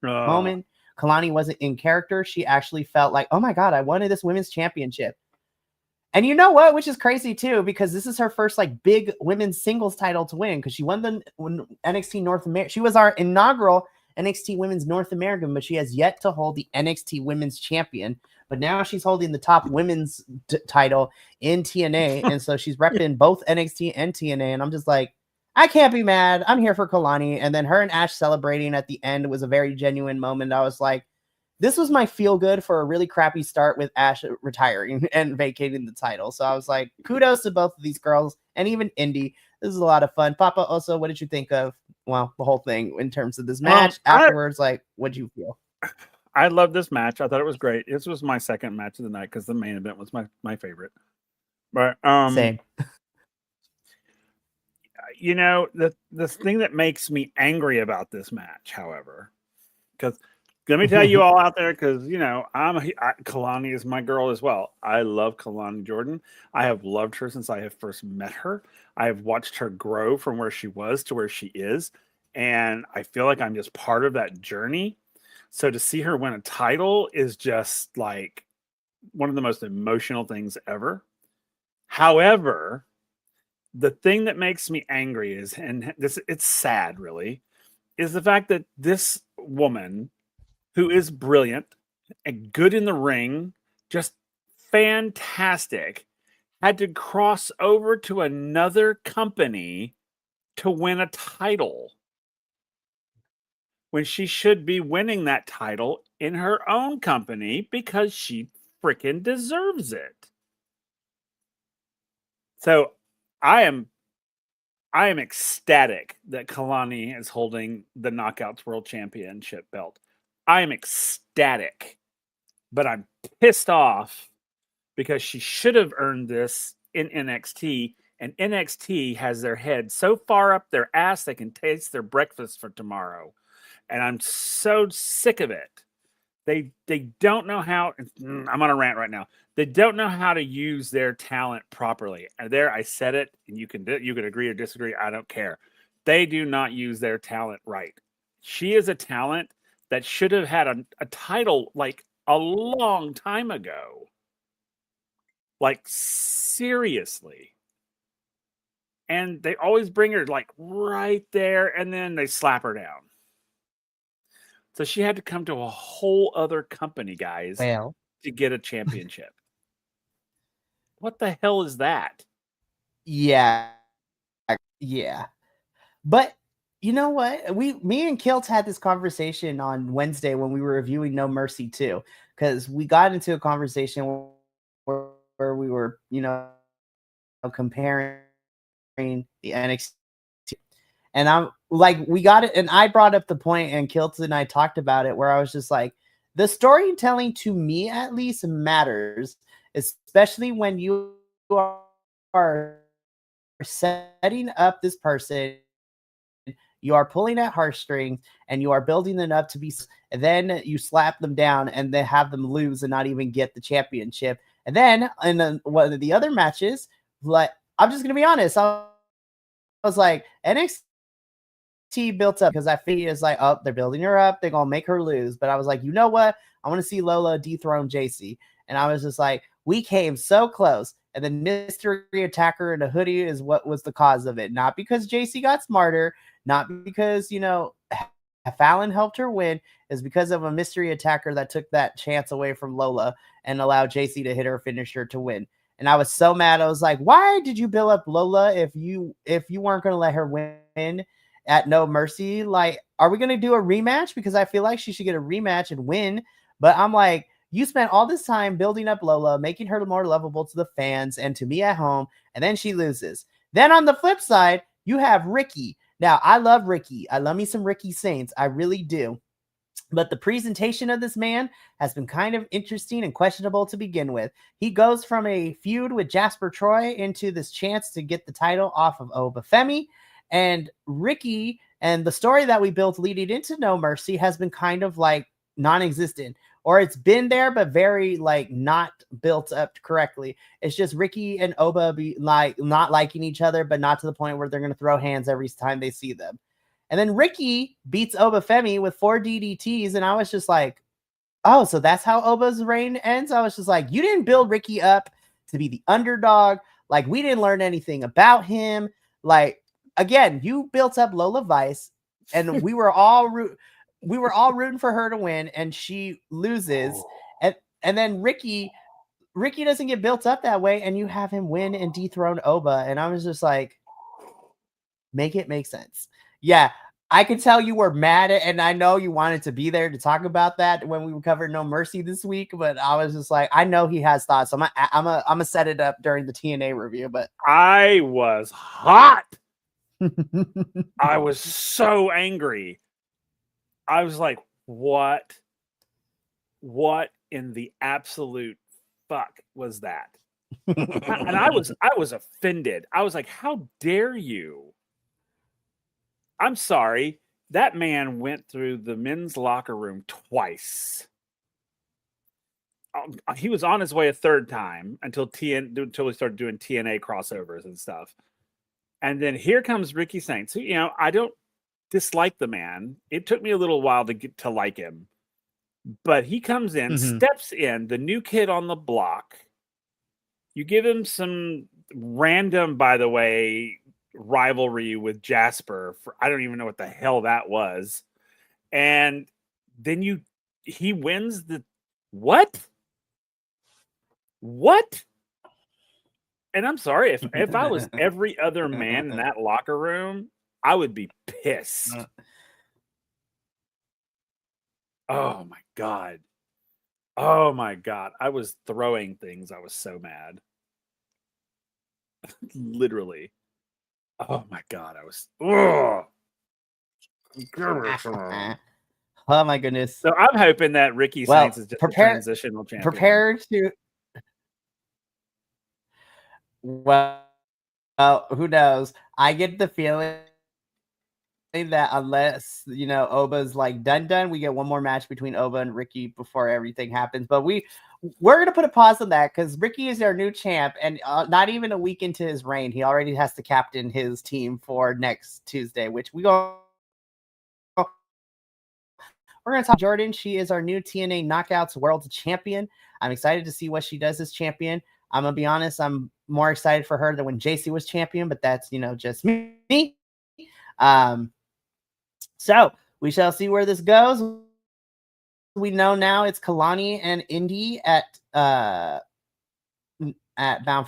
moment. Kalani wasn't in character. She actually felt like, oh my God, I wanted this women's championship. And you know what? Which is crazy too, because this is her first like big women's singles title to win, because she won the NXT North America. She was our inaugural NXT Women's North American, but she has yet to hold the NXT Women's Champion. But now she's holding the top women's title in TNA. And so she's repping both NXT and TNA. And I'm just like, I can't be mad. I'm here for Kalani. And then her and Ash celebrating at the end was a very genuine moment. I was like, this was my feel good for a really crappy start with Ash retiring and vacating the title. So I was like, kudos to both of these girls and even Indy. This is a lot of fun. Papa, also, what did you think of, well, the whole thing in terms of this match? Afterwards, like, what'd you feel? I loved this match. I thought it was great. This was my second match of the night because the main event was my favorite. But same. You know, the thing that makes me angry about this match, however, because Let me tell you all out there, because Kalani is my girl as well. I love Kalani Jordan. I have loved her since I have first met her. I have watched her grow from where she was to where she is, and I feel like I'm just part of that journey. So to see her win a title is just like one of the most emotional things ever. However, the thing that makes me angry is, and it's sad really, is the fact that this woman, who is brilliant and good in the ring, just fantastic, had to cross over to another company to win a title when she should be winning that title in her own company because she freaking deserves it. So I am ecstatic that Kalani is holding the Knockouts World Championship belt. I am ecstatic, but I'm pissed off because she should have earned this in NXT, and NXT has their head so far up their ass they can taste their breakfast for tomorrow. And I'm so sick of it. They don't know how. I'm on a rant right now. They don't know how to use their talent properly. And there, I said it, and you can agree or disagree. I don't care. They do not use their talent right. She is a talent that should have had a title like a long time ago. Like, seriously. And they always bring her like right there, and then they slap her down. So she had to come to a whole other company, guys, to get a championship. What the hell is that? Yeah. Yeah. But you know what? Me and Kilt had this conversation on Wednesday when we were reviewing No Mercy 2, because we got into a conversation where we were, comparing the NXT. And I'm like, we got it. And I brought up the point, and Kilt and I talked about it, where I was just like, the storytelling to me at least matters, especially when you are setting up this person, you are pulling at heartstrings, and you are building them up to be, and then you slap them down and then have them lose and not even get the championship. And then in one of the other matches, like, I'm just gonna be honest, I was like, NXT built up, because I figured it's like, oh, they're building her up, they're gonna make her lose. But I was like, you know what? I want to see Lola dethrone JC. And I was just like, we came so close. And then mystery attacker in a hoodie is what was the cause of it. Not because JC got smarter, not because, Fallon helped her win, is because of a mystery attacker that took that chance away from Lola and allowed JC to hit her finisher to win. And I was so mad. I was like, why did you build up Lola if you weren't going to let her win at No Mercy? Like, are we going to do a rematch? Because I feel like she should get a rematch and win. But I'm like, you spent all this time building up Lola, making her more lovable to the fans and to me at home, and then she loses. Then on the flip side, you have Ricky. Now, I love Ricky. I love me some Ricky Saints. I really do. But the presentation of this man has been kind of interesting and questionable to begin with. He goes from a feud with Jasper Troy into this chance to get the title off of Obafemi. And Ricky, and the story that we built leading into No Mercy, has been kind of like non-existent. Or it's been there, but very like not built up correctly. It's just Ricky and Oba be like not liking each other, but not to the point where they're going to throw hands every time they see them. And then Ricky beats Obafemi with 4 DDTs. And I was just like, oh, so that's how Oba's reign ends? I was just like, you didn't build Ricky up to be the underdog. Like, we didn't learn anything about him. Like, again, you built up Lola Vice, and we were all rooting for her to win, and she loses. And then Ricky doesn't get built up that way, and you have him win and dethrone Oba. And I was just like, make it make sense. Yeah, I could tell you were mad at, and I know you wanted to be there to talk about that when we covered No Mercy this week, but I was just like, I know he has thoughts. So I'm gonna set it up during the TNA review. But I was hot. I was so angry. I was like, what in the absolute fuck was that? And I was offended. I was like, how dare you? I'm sorry. That man went through the men's locker room twice. He was on his way a third time until we started doing TNA crossovers and stuff. And then here comes Ricky Saints, who, I don't dislike the man. It took me a little while to get to like him. But he comes in, steps in, the new kid on the block. You give him some random, by the way, rivalry with Jasper. I don't even know what the hell that was. And then he wins the what? What? And I'm sorry, if I was every other man in that locker room, I would be pissed. Oh my God. Oh my God. I was throwing things. I was so mad. Literally. Oh my God. I was. Oh my goodness. So I'm hoping that Ricky Saints is just a transitional champion. Prepare to. Well, who knows? I get the feeling that unless Oba's like done, we get one more match between Oba and Ricky before everything happens. But we're gonna put a pause on that because Ricky is our new champ, and not even a week into his reign, he already has to captain his team for next Tuesday, which we're gonna talk. Jordan, she is our new TNA Knockouts World Champion. I'm excited to see what she does as champion. I'm gonna be honest, I'm more excited for her than when JC was champion, but that's just me. So we shall see where this goes. We know now it's Kalani and Indy at Bound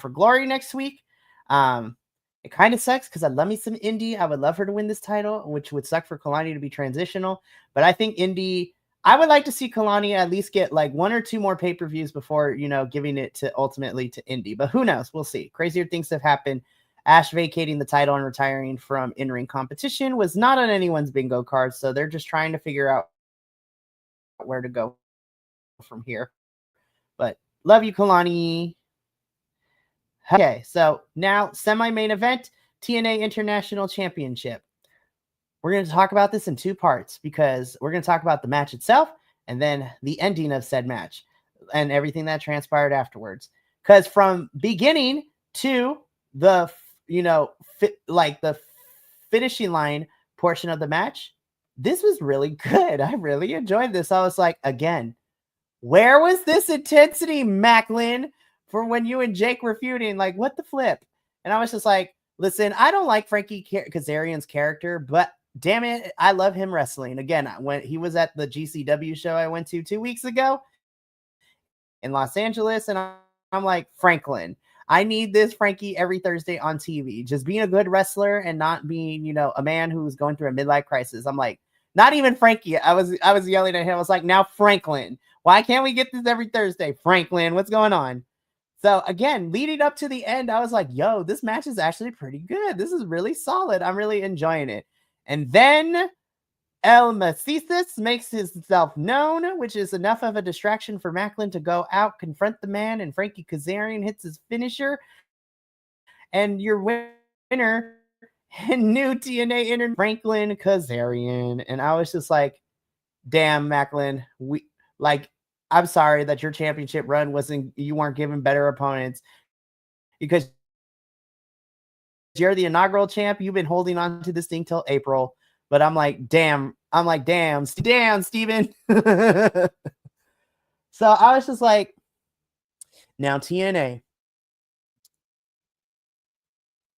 for Glory next week. It kind of sucks because I love me some Indy. I would love her to win this title, which would suck for Kalani to be transitional. But I think Indy, I would like to see Kalani at least get like one or two more pay-per-views before, giving it to ultimately to Indy. But who knows? We'll see. Crazier things have happened. Ash vacating the title and retiring from in-ring competition was not on anyone's bingo card, so they're just trying to figure out where to go from here. But love you, Kalani. Okay, so now semi-main event, TNA International Championship. We're going to talk about this in two parts because we're going to talk about the match itself and then the ending of said match and everything that transpired afterwards. Because from beginning to the the finishing line portion of the match, this was really good. I really enjoyed this. I was like, again, where was this intensity, Macklin, for when you and Jake were feuding? Like, what the flip? And I was just like, listen, I don't like Frankie Kazarian's character, but damn it, I love him wrestling. Again, when he was at the GCW show I went to 2 weeks ago in Los Angeles, and I'm like, Franklin, I need this Frankie every Thursday on TV. Just being a good wrestler and not being, a man who's going through a midlife crisis. I'm like, not even Frankie. I was yelling at him. I was like, now Franklin, why can't we get this every Thursday? Franklin, what's going on? So again, leading up to the end, I was like, yo, this match is actually pretty good. This is really solid. I'm really enjoying it. And then El Macisis makes himself known, which is enough of a distraction for Macklin to go out, confront the man, and Frankie Kazarian hits his finisher. And your winner and new TNA intern, Franklin Kazarian. And I was just like, damn, Macklin, I'm sorry that your championship run you weren't given better opponents because you're the inaugural champ. You've been holding on to this thing till April. But I'm like, damn, Steven. So I was just like, now TNA,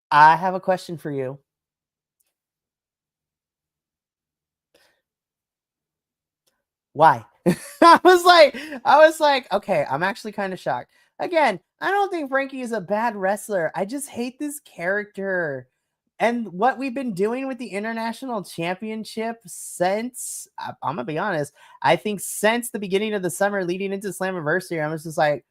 I have a question for you. Why? I was like, okay, I'm actually kind of shocked. Again, I don't think Frankie is a bad wrestler. I just hate this character. And what we've been doing with the International Championship since, I'm going to be honest, I think since the beginning of the summer leading into Slammiversary, I was just like,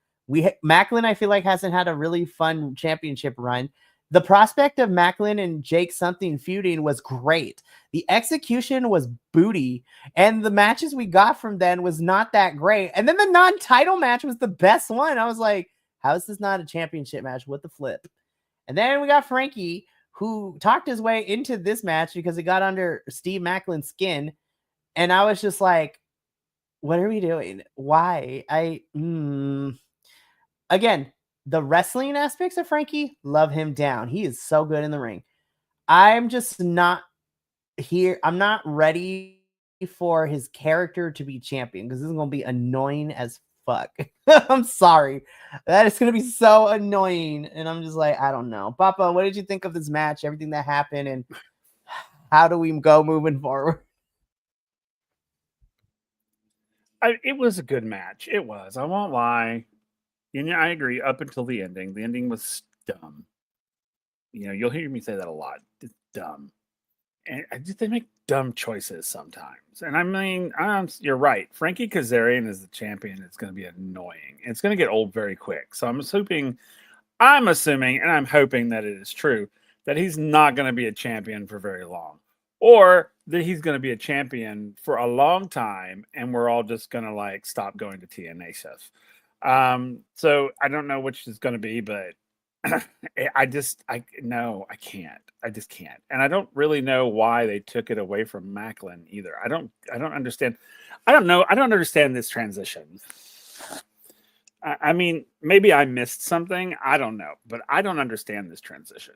Macklin, I feel like, hasn't had a really fun championship run. The prospect of Macklin and Jake something feuding was great. The execution was booty. And the matches we got from then was not that great. And then the non-title match was the best one. I was like, how is this not a championship match? What the flip? And then we got Frankie, who talked his way into this match because he got under Steve Maclin's skin. And I was just like, what are we doing? Why? Again, the wrestling aspects of Frankie, love him down. He is so good in the ring. I'm just not here. I'm not ready for his character to be champion because this is going to be annoying as fuck. I'm sorry. That is going to be so annoying. And I'm just like, I don't know. Papa, what did you think of this match? Everything that happened, and how do we go moving forward? It was a good match. It was. I won't lie. I agree. Up until the ending. The ending was dumb. You'll hear me say that a lot. It's dumb. And they make dumb choices sometimes. And I mean, you're right. Frankie Kazarian as the champion is going to be annoying. It's going to get old very quick. So I'm assuming, and I'm hoping that it is true, that he's not going to be a champion for very long. Or that he's going to be a champion for a long time, and we're all just going to stop going to TNA stuff. So I don't know which is going to be, but I can't. I just can't. And I don't really know why they took it away from Maclin either. I don't understand. I don't know. I don't understand this transition. I mean, maybe I missed something. I don't know, but I don't understand this transition.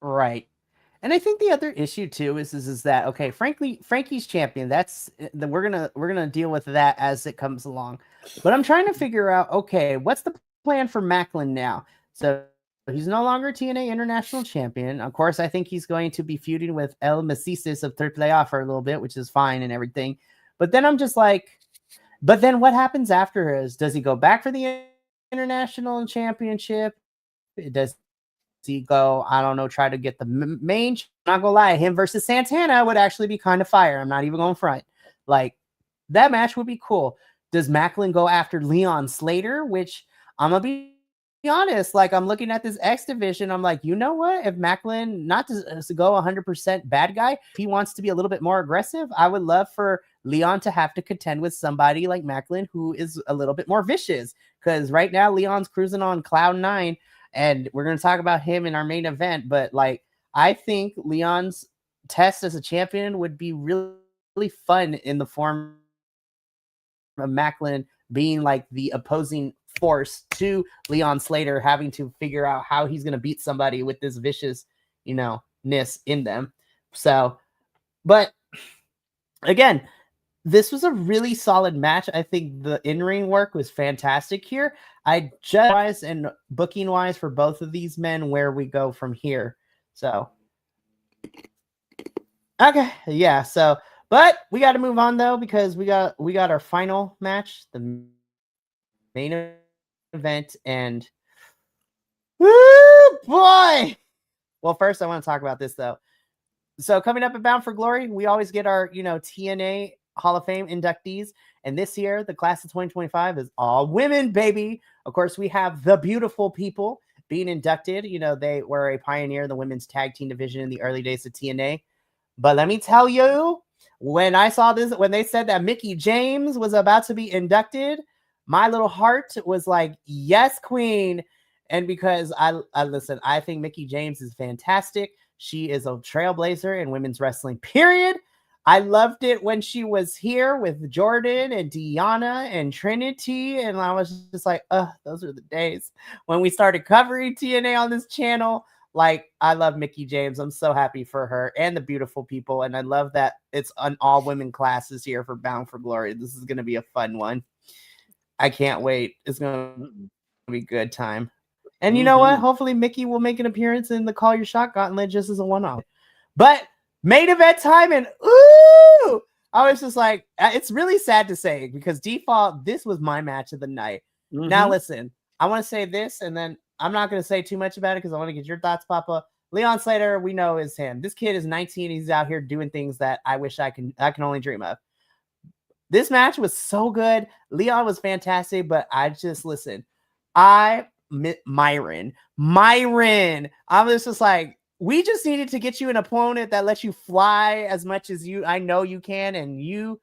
Right. And I think the other issue too is that, okay, Frankie's champion. We're gonna deal with that as it comes along. But I'm trying to figure out, okay, what's the plan for Maclin now? So he's no longer TNA International Champion. Of course, I think he's going to be feuding with El Mesisis of Third Playoff for a little bit, which is fine and everything. But then I'm just like, but then what happens after his? Does he go back for the International Championship? Does he go, I don't know, try to get the main? Not gonna lie, him versus Santana would actually be kind of fire. I'm not even going front. That match would be cool. Does Maclin go after Leon Slater? Which I'm gonna be honest, I'm looking at this X division. I'm like, you know what? If Maclin, not to go 100% bad guy, if he wants to be a little bit more aggressive, I would love for Leon to have to contend with somebody like Maclin who is a little bit more vicious. Because right now Leon's cruising on cloud 9. And we're going to talk about him in our main event. But I think Leon's test as a champion would be really, really fun in the form of Maclin being the opposing force to Leon Slater, having to figure out how he's going to beat somebody with this vicious, ness in them. So, but again, this was a really solid match. I think the in-ring work was fantastic here. I judge and booking wise for both of these men where we go from here. So, okay, yeah. So, but we got to move on though, because we got our final match, the main event, and woo boy. Well, first I want to talk about this though. So coming up at Bound for Glory, we always get our TNA Hall of Fame inductees. And this year, the class of 2025 is all women, baby. Of course, we have the beautiful people being inducted. They were a pioneer in the women's tag team division in the early days of TNA. But let me tell you, when I saw this, when they said that Mickie James was about to be inducted, my little heart was like, yes, queen. And because I listen, I think Mickie James is fantastic. She is a trailblazer in women's wrestling, period. I loved it when she was here with Jordan and Deanna and Trinity. And I was just like, those are the days when we started covering TNA on this channel. I love Mickie James. I'm so happy for her and the beautiful people. And I love that it's an all women classes here for Bound for Glory. This is going to be a fun one. I can't wait. It's going to be a good time. And you know what? Hopefully Mickie will make an appearance in the Call Your Shot Gauntlet just as a one-off. But main event time, and ooh, I was just like, it's really sad to say because default, this was my match of the night. Now listen, I want to say this, and then I'm not going to say too much about it because I want to get your thoughts, Papa. Leon Slater, we know is him. This kid is 19. He's out here doing things that I wish I can only dream of. This match was so good. Leon was fantastic, but I just listen. Myron. I was just like, we just needed to get you an opponent that lets you fly as much as I know you can, and you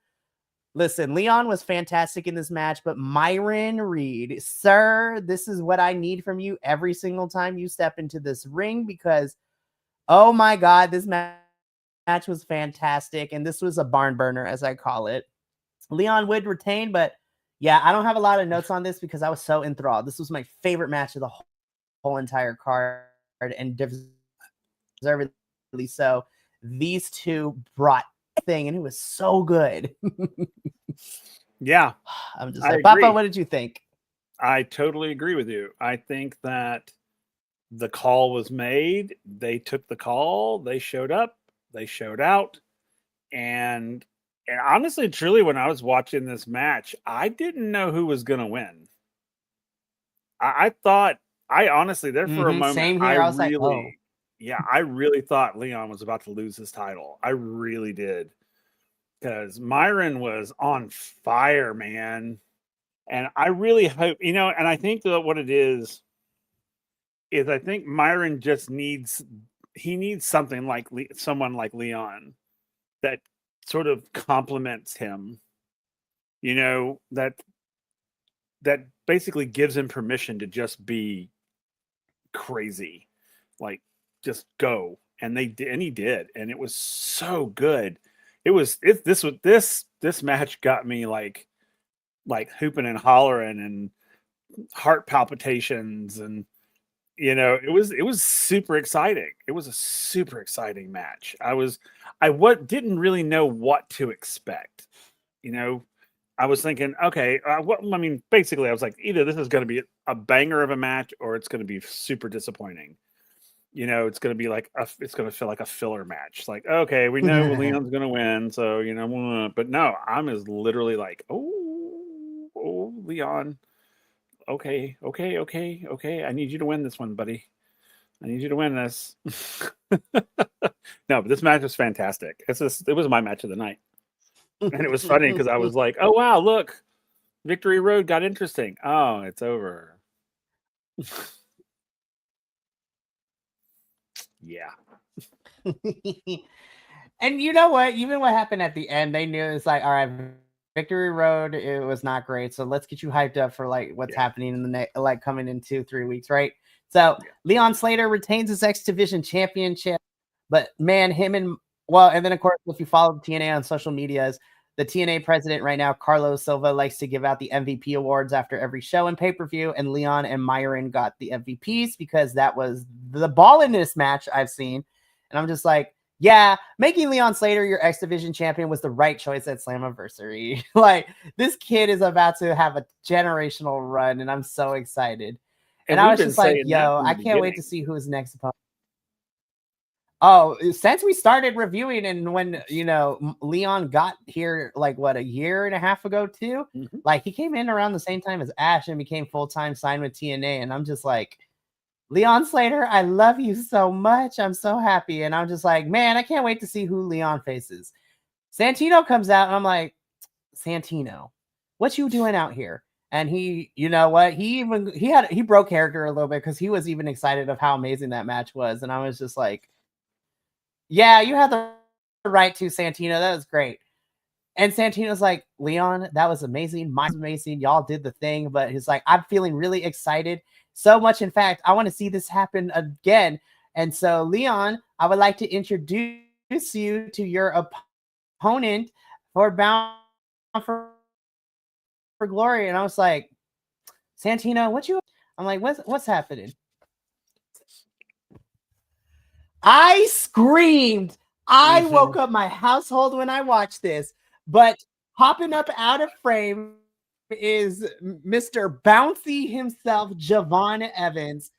Listen, Leon was fantastic in this match, but Myron Reed, sir, this is what I need from you every single time you step into this ring, because, oh my God, this match was fantastic. And this was a barn burner, as I call it. Leon would retain, but yeah, I don't have a lot of notes on this because I was so enthralled. This was my favorite match of the whole entire card, and deservedly so. These two brought thing, and it was so good. Yeah, I'm just like, Papa, what did you think? I totally agree with you. I think that the call was made. They took the call. They showed up. They showed out. And honestly, truly, when I was watching this match, I didn't know who was going to win. I thought, I honestly, there for a moment, same here. I was really, like, oh. Yeah, I really thought Leon was about to lose his title. I really did. Because Myron was on fire, man. And I really hope, and I think that what it is I think Myron just needs something like someone like Leon that sort of compliments him, that basically gives him permission to just be crazy, like just go. And he did. And it was so good. This match got me like hooping and hollering and heart palpitations, and it was super exciting. It was a super exciting match. I didn't really know what to expect. I was thinking, okay, basically I was like, either this is going to be a banger of a match or it's going to be super disappointing. It's going to be it's going to feel like a filler match. Like, okay, we know Leon's going to win. So, but no, I'm as literally like, oh, Leon. Okay. I need you to win this one, buddy. I need you to win this. No, but this match was fantastic. It was my match of the night. And it was funny because I was like, oh, wow, look, Victory Road got interesting. Oh, it's over. Yeah. And you know what? Even what happened at the end, they knew it's like, all right, Victory Road, it was not great. So let's get you hyped up for like what's happening in the coming in 2-3 weeks, right? So Leon Slater retains his X Division championship, but man, and then of course, if you follow TNA on social medias, the TNA president right now, Carlos Silva, likes to give out the MVP awards after every show and pay-per-view, and Leon and Myron got the MVPs because that was the balliness match I've seen. And I'm just like, yeah, making Leon Slater your X Division champion was the right choice at Slammiversary. Like, this kid is about to have a generational run, and I'm so excited. And I was just like, yo, I can't wait to see who his next opponent. Oh, since we started reviewing, and when Leon got here, like what, a year and a half ago too, like he came in around the same time as Ash and became full-time signed with TNA, and I'm just like, Leon Slater, I love you so much. I'm so happy, and I'm just like, man, I can't wait to see who Leon faces. Santino comes out, and I'm like, Santino, what you doing out here? And he, you know what? He broke character a little bit because he was even excited of how amazing that match was, and I was just like, yeah, you had the right to, Santino. That was great. And Santino's like, Leon, that was amazing. Mine's amazing. Y'all did the thing. But he's like, I'm feeling really excited. So much, in fact, I want to see this happen again. And so, Leon, I would like to introduce you to your opponent for Bound for Glory. And I was like, Santino, I'm like, what's happening? I screamed. I woke up my household when I watched this, but hopping up out of frame is Mr. Bouncy himself, Javon Evans.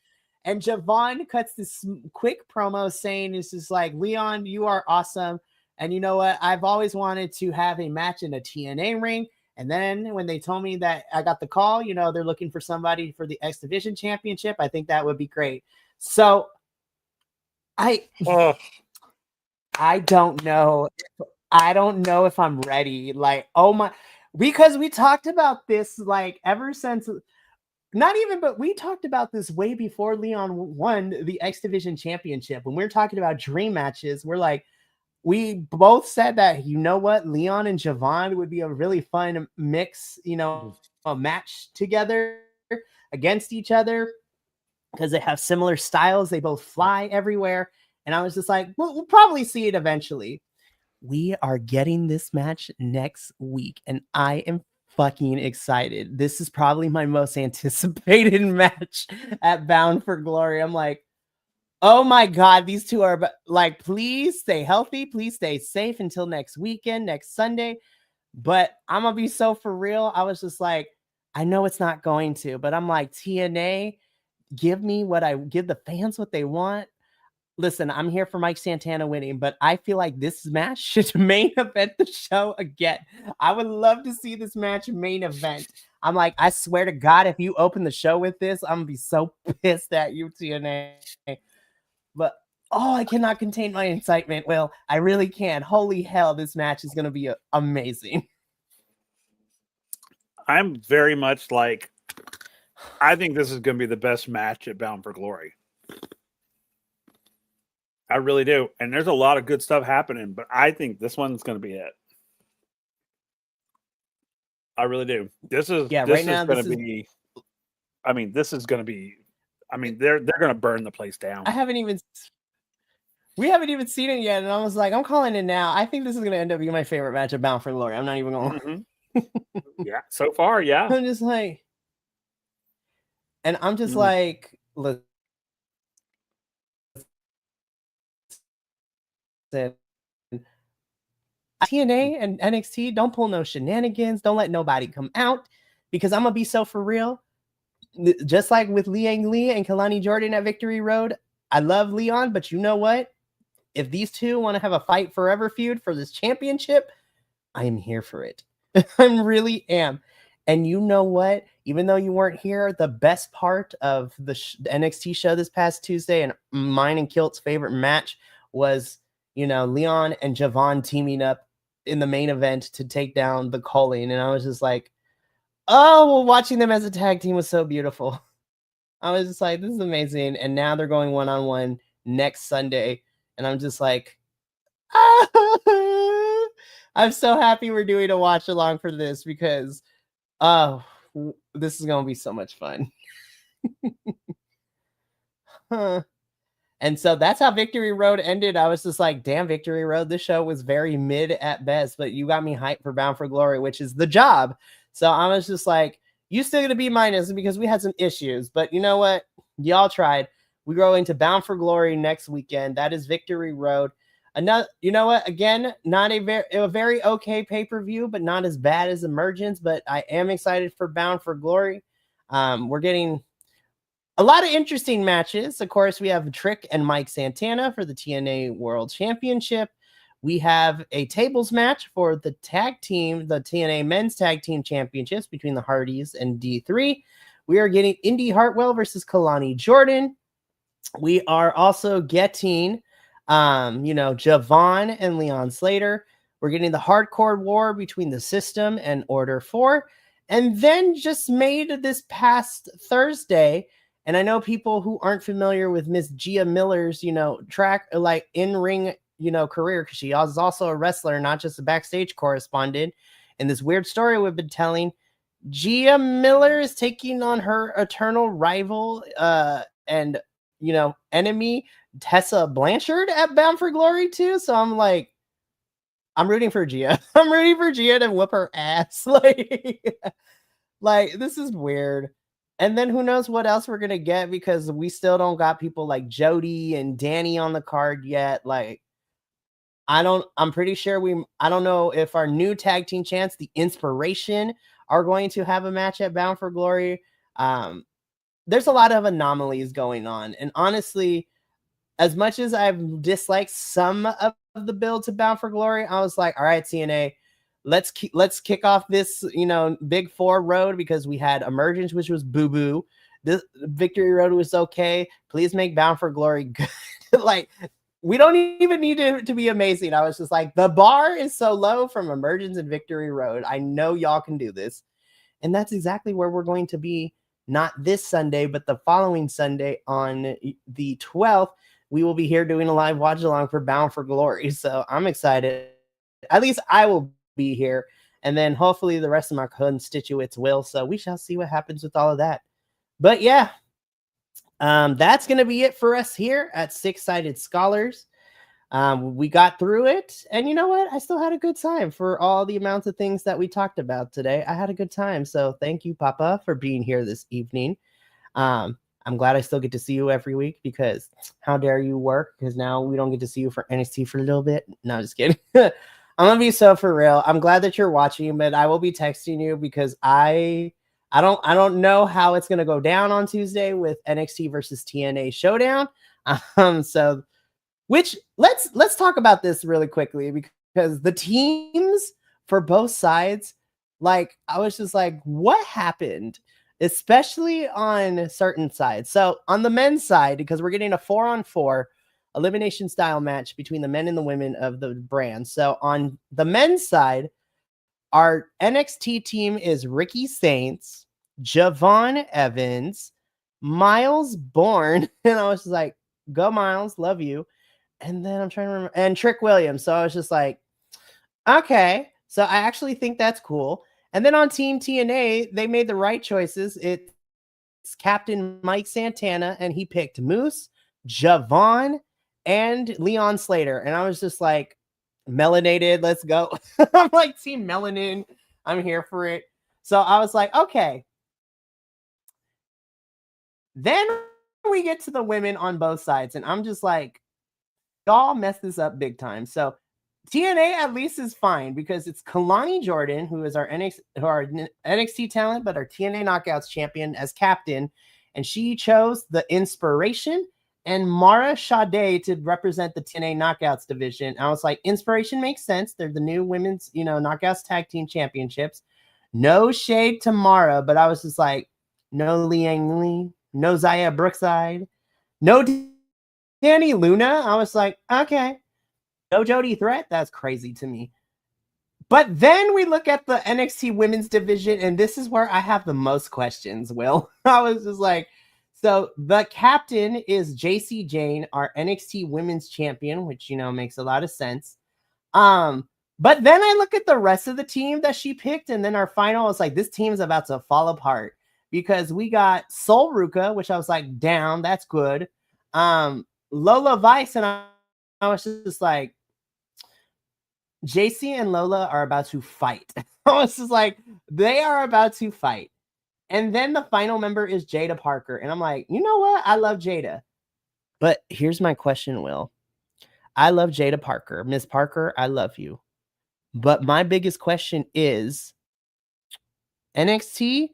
And Javon cuts this quick promo saying, it's just like, Leon, you are awesome. And you know what? I've always wanted to have a match in a TNA ring. And then when they told me that I got the call, they're looking for somebody for the X Division championship, I think that would be great. So I don't know. I don't know if I'm ready. Like, oh my, because we talked about this like ever since, but we talked about this way before Leon won the X Division championship. When we were talking about dream matches, we're like, we both said that, you know what, Leon and Javon would be a really fun mix, a match together against each other because they have similar styles. They both fly everywhere. And I was just like, we'll probably see it eventually. We are getting this match next week, and I am fucking excited. This is probably my most anticipated match at Bound for Glory. I'm like, oh my God, these two are like, please stay healthy. Please stay safe until next weekend, next Sunday. But I'm going to be so for real. I was just like, I know it's not going to, but I'm like, TNA, give the fans what they want. Listen, I'm here for Mike Santana winning, but I feel like this match should main event the show again. I would love to see this match main event. I'm like, I swear to God, if you open the show with this, I'm going to be so pissed at you, TNA. But, I cannot contain my excitement. Well, I really can. Holy hell, this match is going to be amazing. I'm very much like, I think this is going to be the best match at Bound for Glory. I really do. And there's a lot of good stuff happening, but I think this one's going to be it. I really do. This is going to be, they're going to burn the place down. We haven't even seen it yet. And I was like, I'm calling it now. I think this is going to end up being my favorite match of Bound for Glory. I'm not even going to. Yeah. So far. Yeah. I'm just like, like, look. TNA and NXT, don't pull no shenanigans. Don't let nobody come out, because I'm gonna be so for real. Just like with Liang Lee and Kalani Jordan at Victory Road, I love Leon, but you know what? If these two want to have a fight forever feud for this championship, I am here for it. I really am. And you know what? Even though you weren't here, the best part of the NXT show this past Tuesday, and mine and Kilt's favorite match, was Leon and Javon teaming up in the main event to take down the Calling. And I was just like, watching them as a tag team was so beautiful. I was just like, this is amazing. And now they're going one-on-one next Sunday. And I'm just like, I'm so happy we're doing a watch along for this, because this is going to be so much fun. And so that's how Victory Road ended. I was just like, damn, Victory Road, this show was very mid at best, but you got me hyped for Bound for Glory, which is the job. So I was just like, you still gonna be minus because we had some issues, but you know what? Y'all tried. We go into Bound for Glory next weekend. That is Victory Road. Another, you know what? Again, not a very okay pay-per-view, but not as bad as Emergence, but I am excited for Bound for Glory. We're getting a lot of interesting matches. Of course, we have Trick and Mike Santana for the TNA World Championship. We have a tables match for the tag team, the TNA Men's Tag Team Championships between the Hardys and D3. We are getting Indy Hartwell versus Kalani Jordan. We are also getting, Javon and Leon Slater. We're getting the Hardcore War between the System and Order 4. And then just made this past Thursday, and I know people who aren't familiar with Miss Gia Miller's, track, like in-ring, career, because she is also a wrestler, not just a backstage correspondent. And this weird story we've been telling, Gia Miller is taking on her eternal rival and enemy, Tessa Blanchard, at Bound for Glory too. So I'm like, I'm rooting for Gia. I'm rooting for Gia to whip her ass. Like this is weird. And then who knows what else we're gonna get, because we still don't got people like Jody and Danny on the card yet. Like, I'm pretty sure I don't know if our new tag team champs, the Inspiration, are going to have a match at Bound for Glory. There's a lot of anomalies going on. And honestly, as much as I've disliked some of the build to Bound for Glory, I was like, all right, TNA, let's kick off this, Big Four road, because we had Emergence, which was boo-boo. This Victory Road was okay. Please make Bound for Glory good. Like, we don't even need it to be amazing. I was just like, the bar is so low from Emergence and Victory Road. I know y'all can do this. And that's exactly where we're going to be, not this Sunday, but the following Sunday on the 12th. we will be here doing a live watch along for Bound for Glory. So I'm excited. At least I will be here. And then hopefully the rest of my constituents will. So we shall see what happens with all of that. But yeah, that's going to be it for us here at Six Sided Scholars. We got through it. And you know what? I still had a good time for all the amounts of things that we talked about today. I had a good time. So thank you, Papa, for being here this evening. I'm glad I still get to see you every week because how dare you work? Because now we don't get to see you for NXT for a little bit. No, just kidding. I'm gonna be so for real. I'm glad that you're watching, but I will be texting you because I don't know how it's gonna go down on Tuesday with NXT versus TNA Showdown. So which let's talk about this really quickly because the teams for both sides, like I was just like, what happened? Especially on certain sides. So on the men's side, because we're getting a 4-on-4 elimination style match between the men and the women of the brand. So on the men's side, our NXT team is Ricky Saints, Javon Evans, Miles Bourne. And I was just like, go Miles, love you. And then I'm trying to remember, and Trick Williams. So I was just like, okay. So I actually think that's cool. And then on Team TNA, they made the right choices. It's Captain Mike Santana, and he picked Moose, Javon, and Leon Slater. And I was just like, melanated, let's go. I'm like, Team Melanin, I'm here for it. So I was like, okay. Then we get to the women on both sides, and I'm just like, y'all messed this up big time. So TNA at least is fine because it's Kalani Jordan, who is our NXT talent, but our TNA Knockouts champion as captain. And she chose the Inspiration and Mara Sade to represent the TNA Knockouts division. I was like, Inspiration makes sense. They're the new women's, Knockouts tag team championships. No shade to Mara, but I was just like, no Liang Lee, no Zaya Brookside, no Danny Luna. I was like, okay. No Jody Threat? That's crazy to me. But then we look at the NXT women's division, and this is where I have the most questions, Will. I was just like, so the captain is JC Jane, our NXT women's champion, which, makes a lot of sense. But then I look at the rest of the team that she picked, and then our final is like, this team's about to fall apart because we got Sol Ruka, which I was like, down, that's good. Lola Vice, and I was just like, JC and Lola are about to fight. I was just like, they are about to fight. And then the final member is Jada Parker. And I'm like, you know what? I love Jada. But here's my question, Will. I love Jada Parker. Miss Parker, I love you. But my biggest question is, NXT,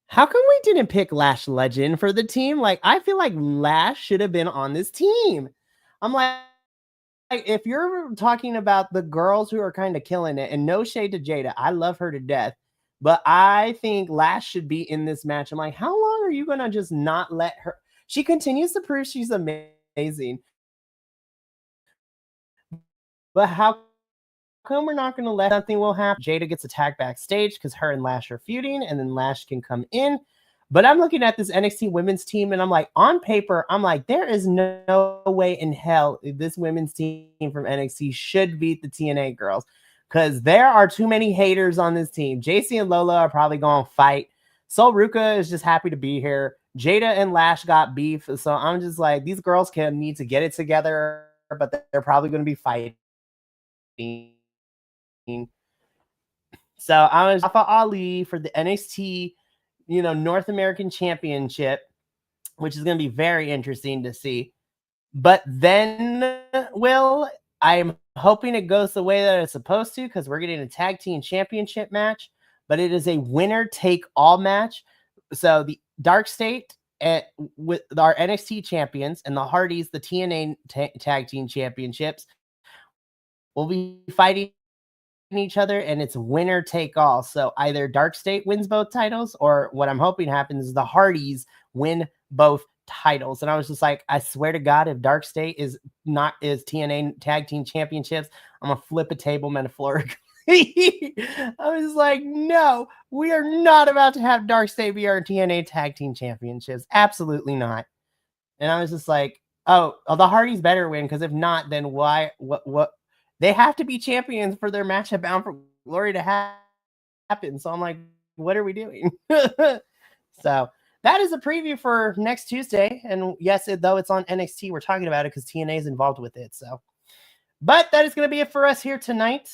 how come we didn't pick Lash Legend for the team? Like, I feel like Lash should have been on this team. I'm like, if you're talking about the girls who are kind of killing it, and no shade to Jada, I love her to death, but I think Lash should be in this match. I'm like, how long are you going to just not let her? She continues to prove she's amazing. But how come we're not going to let something will happen? Jada gets attacked backstage because her and Lash are feuding, and then Lash can come in. But I'm looking at this NXT women's team, and I'm like, on paper, I'm like, there is no way in hell this women's team from NXT should beat the TNA girls because there are too many haters on this team. JC and Lola are probably going to fight. Sol Ruka is just happy to be here. Jada and Lash got beef. So I'm just like, these girls need to get it together, but they're probably going to be fighting. So I was Alpha Ali for the NXT North American Championship, which is going to be very interesting to see. But then, Will, I'm hoping it goes the way that it's supposed to because we're getting a tag team championship match, but it is a winner take all match. So the Dark State with our NXT champions and the Hardys, the TNA tag team championships, will be fighting each other, and it's winner take all. So either Dark State wins both titles, or what I'm hoping happens is the Hardys win both titles. And I was just like, I swear to God, if Dark State is TNA tag team championships, I'm gonna flip a table metaphorically. I was like, no, we are not about to have Dark State be our TNA tag team championships. Absolutely not. And I was just like, the Hardys better win, because if not, then why? What? They have to be champions for their match at Bound for Glory to happen. So I'm like, what are we doing? So that is a preview for next Tuesday. And yes, though it's on NXT, we're talking about it because TNA is involved with it. So, but that is going to be it for us here tonight.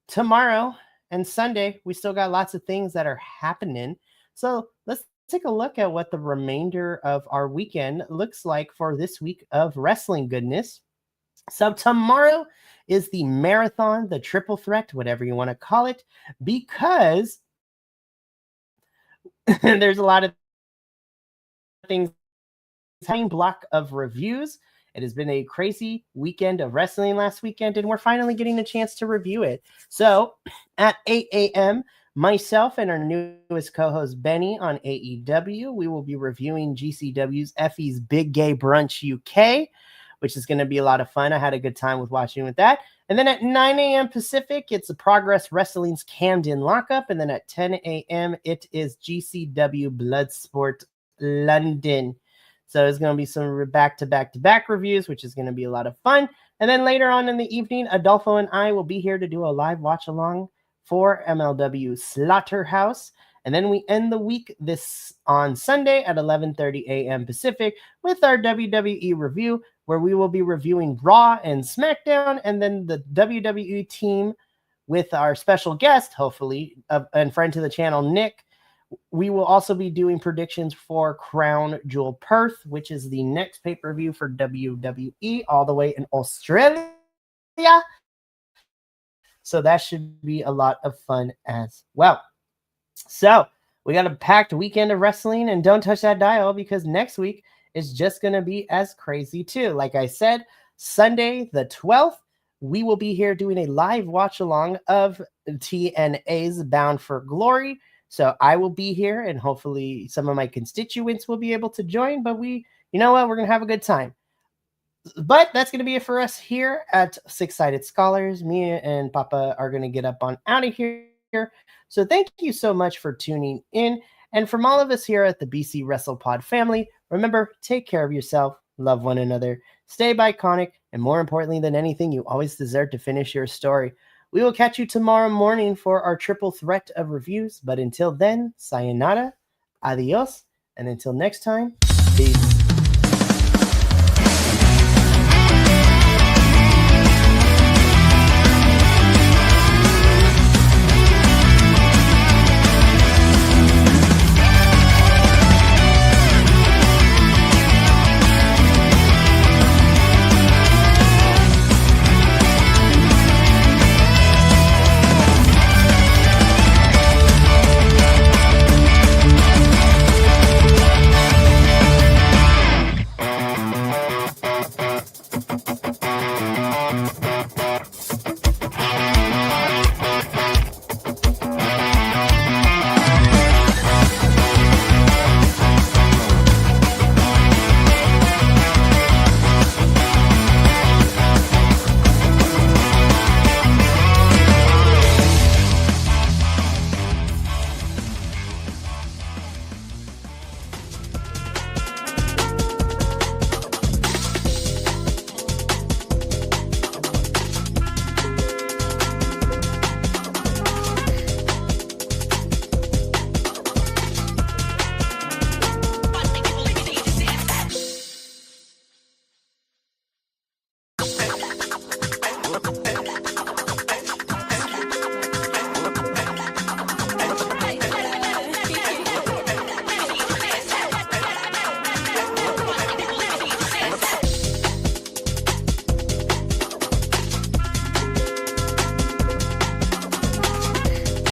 Tomorrow and Sunday, we still got lots of things that are happening. So let's take a look at what the remainder of our weekend looks like for this week of wrestling goodness. So tomorrow is the marathon, the triple threat, whatever you want to call it, because there's a lot of things. Time block of reviews. It has been a crazy weekend of wrestling last weekend, and we're finally getting a chance to review it. So at 8 a.m., myself and our newest co-host Benny on AEW, we will be reviewing GCW's Effie's Big Gay Brunch UK, which is going to be a lot of fun. I had a good time with watching with that. And then at 9 a.m. Pacific, it's the Progress Wrestling's Camden Lockup. And then at 10 a.m., it is GCW Bloodsport London. So it's going to be some back-to-back-to-back reviews, which is going to be a lot of fun. And then later on in the evening, Adolfo and I will be here to do a live watch-along for MLW Slaughterhouse. And then we end the week on Sunday at 11:30 a.m. Pacific with our WWE review, where we will be reviewing Raw and SmackDown, and then the WWE team with our special guest, hopefully, and friend to the channel, Nick. We will also be doing predictions for Crown Jewel Perth, which is the next pay-per-view for WWE all the way in Australia. So that should be a lot of fun as well. So we got a packed weekend of wrestling, and don't touch that dial because next week is just going to be as crazy too. Like I said, Sunday the 12th, we will be here doing a live watch along of TNA's Bound for Glory. So I will be here, and hopefully some of my constituents will be able to join, but you know what? We're going to have a good time. But that's going to be it for us here at Six Sided Scholars. Me and Papa are going to get up on out of here. So thank you so much for tuning in. And from all of us here at the BC WrestlePod family, remember, take care of yourself, love one another, stay Bi-Conic, and more importantly than anything, you always deserve to finish your story. We will catch you tomorrow morning for our triple threat of reviews. But until then, sayonara, adios, and until next time, peace.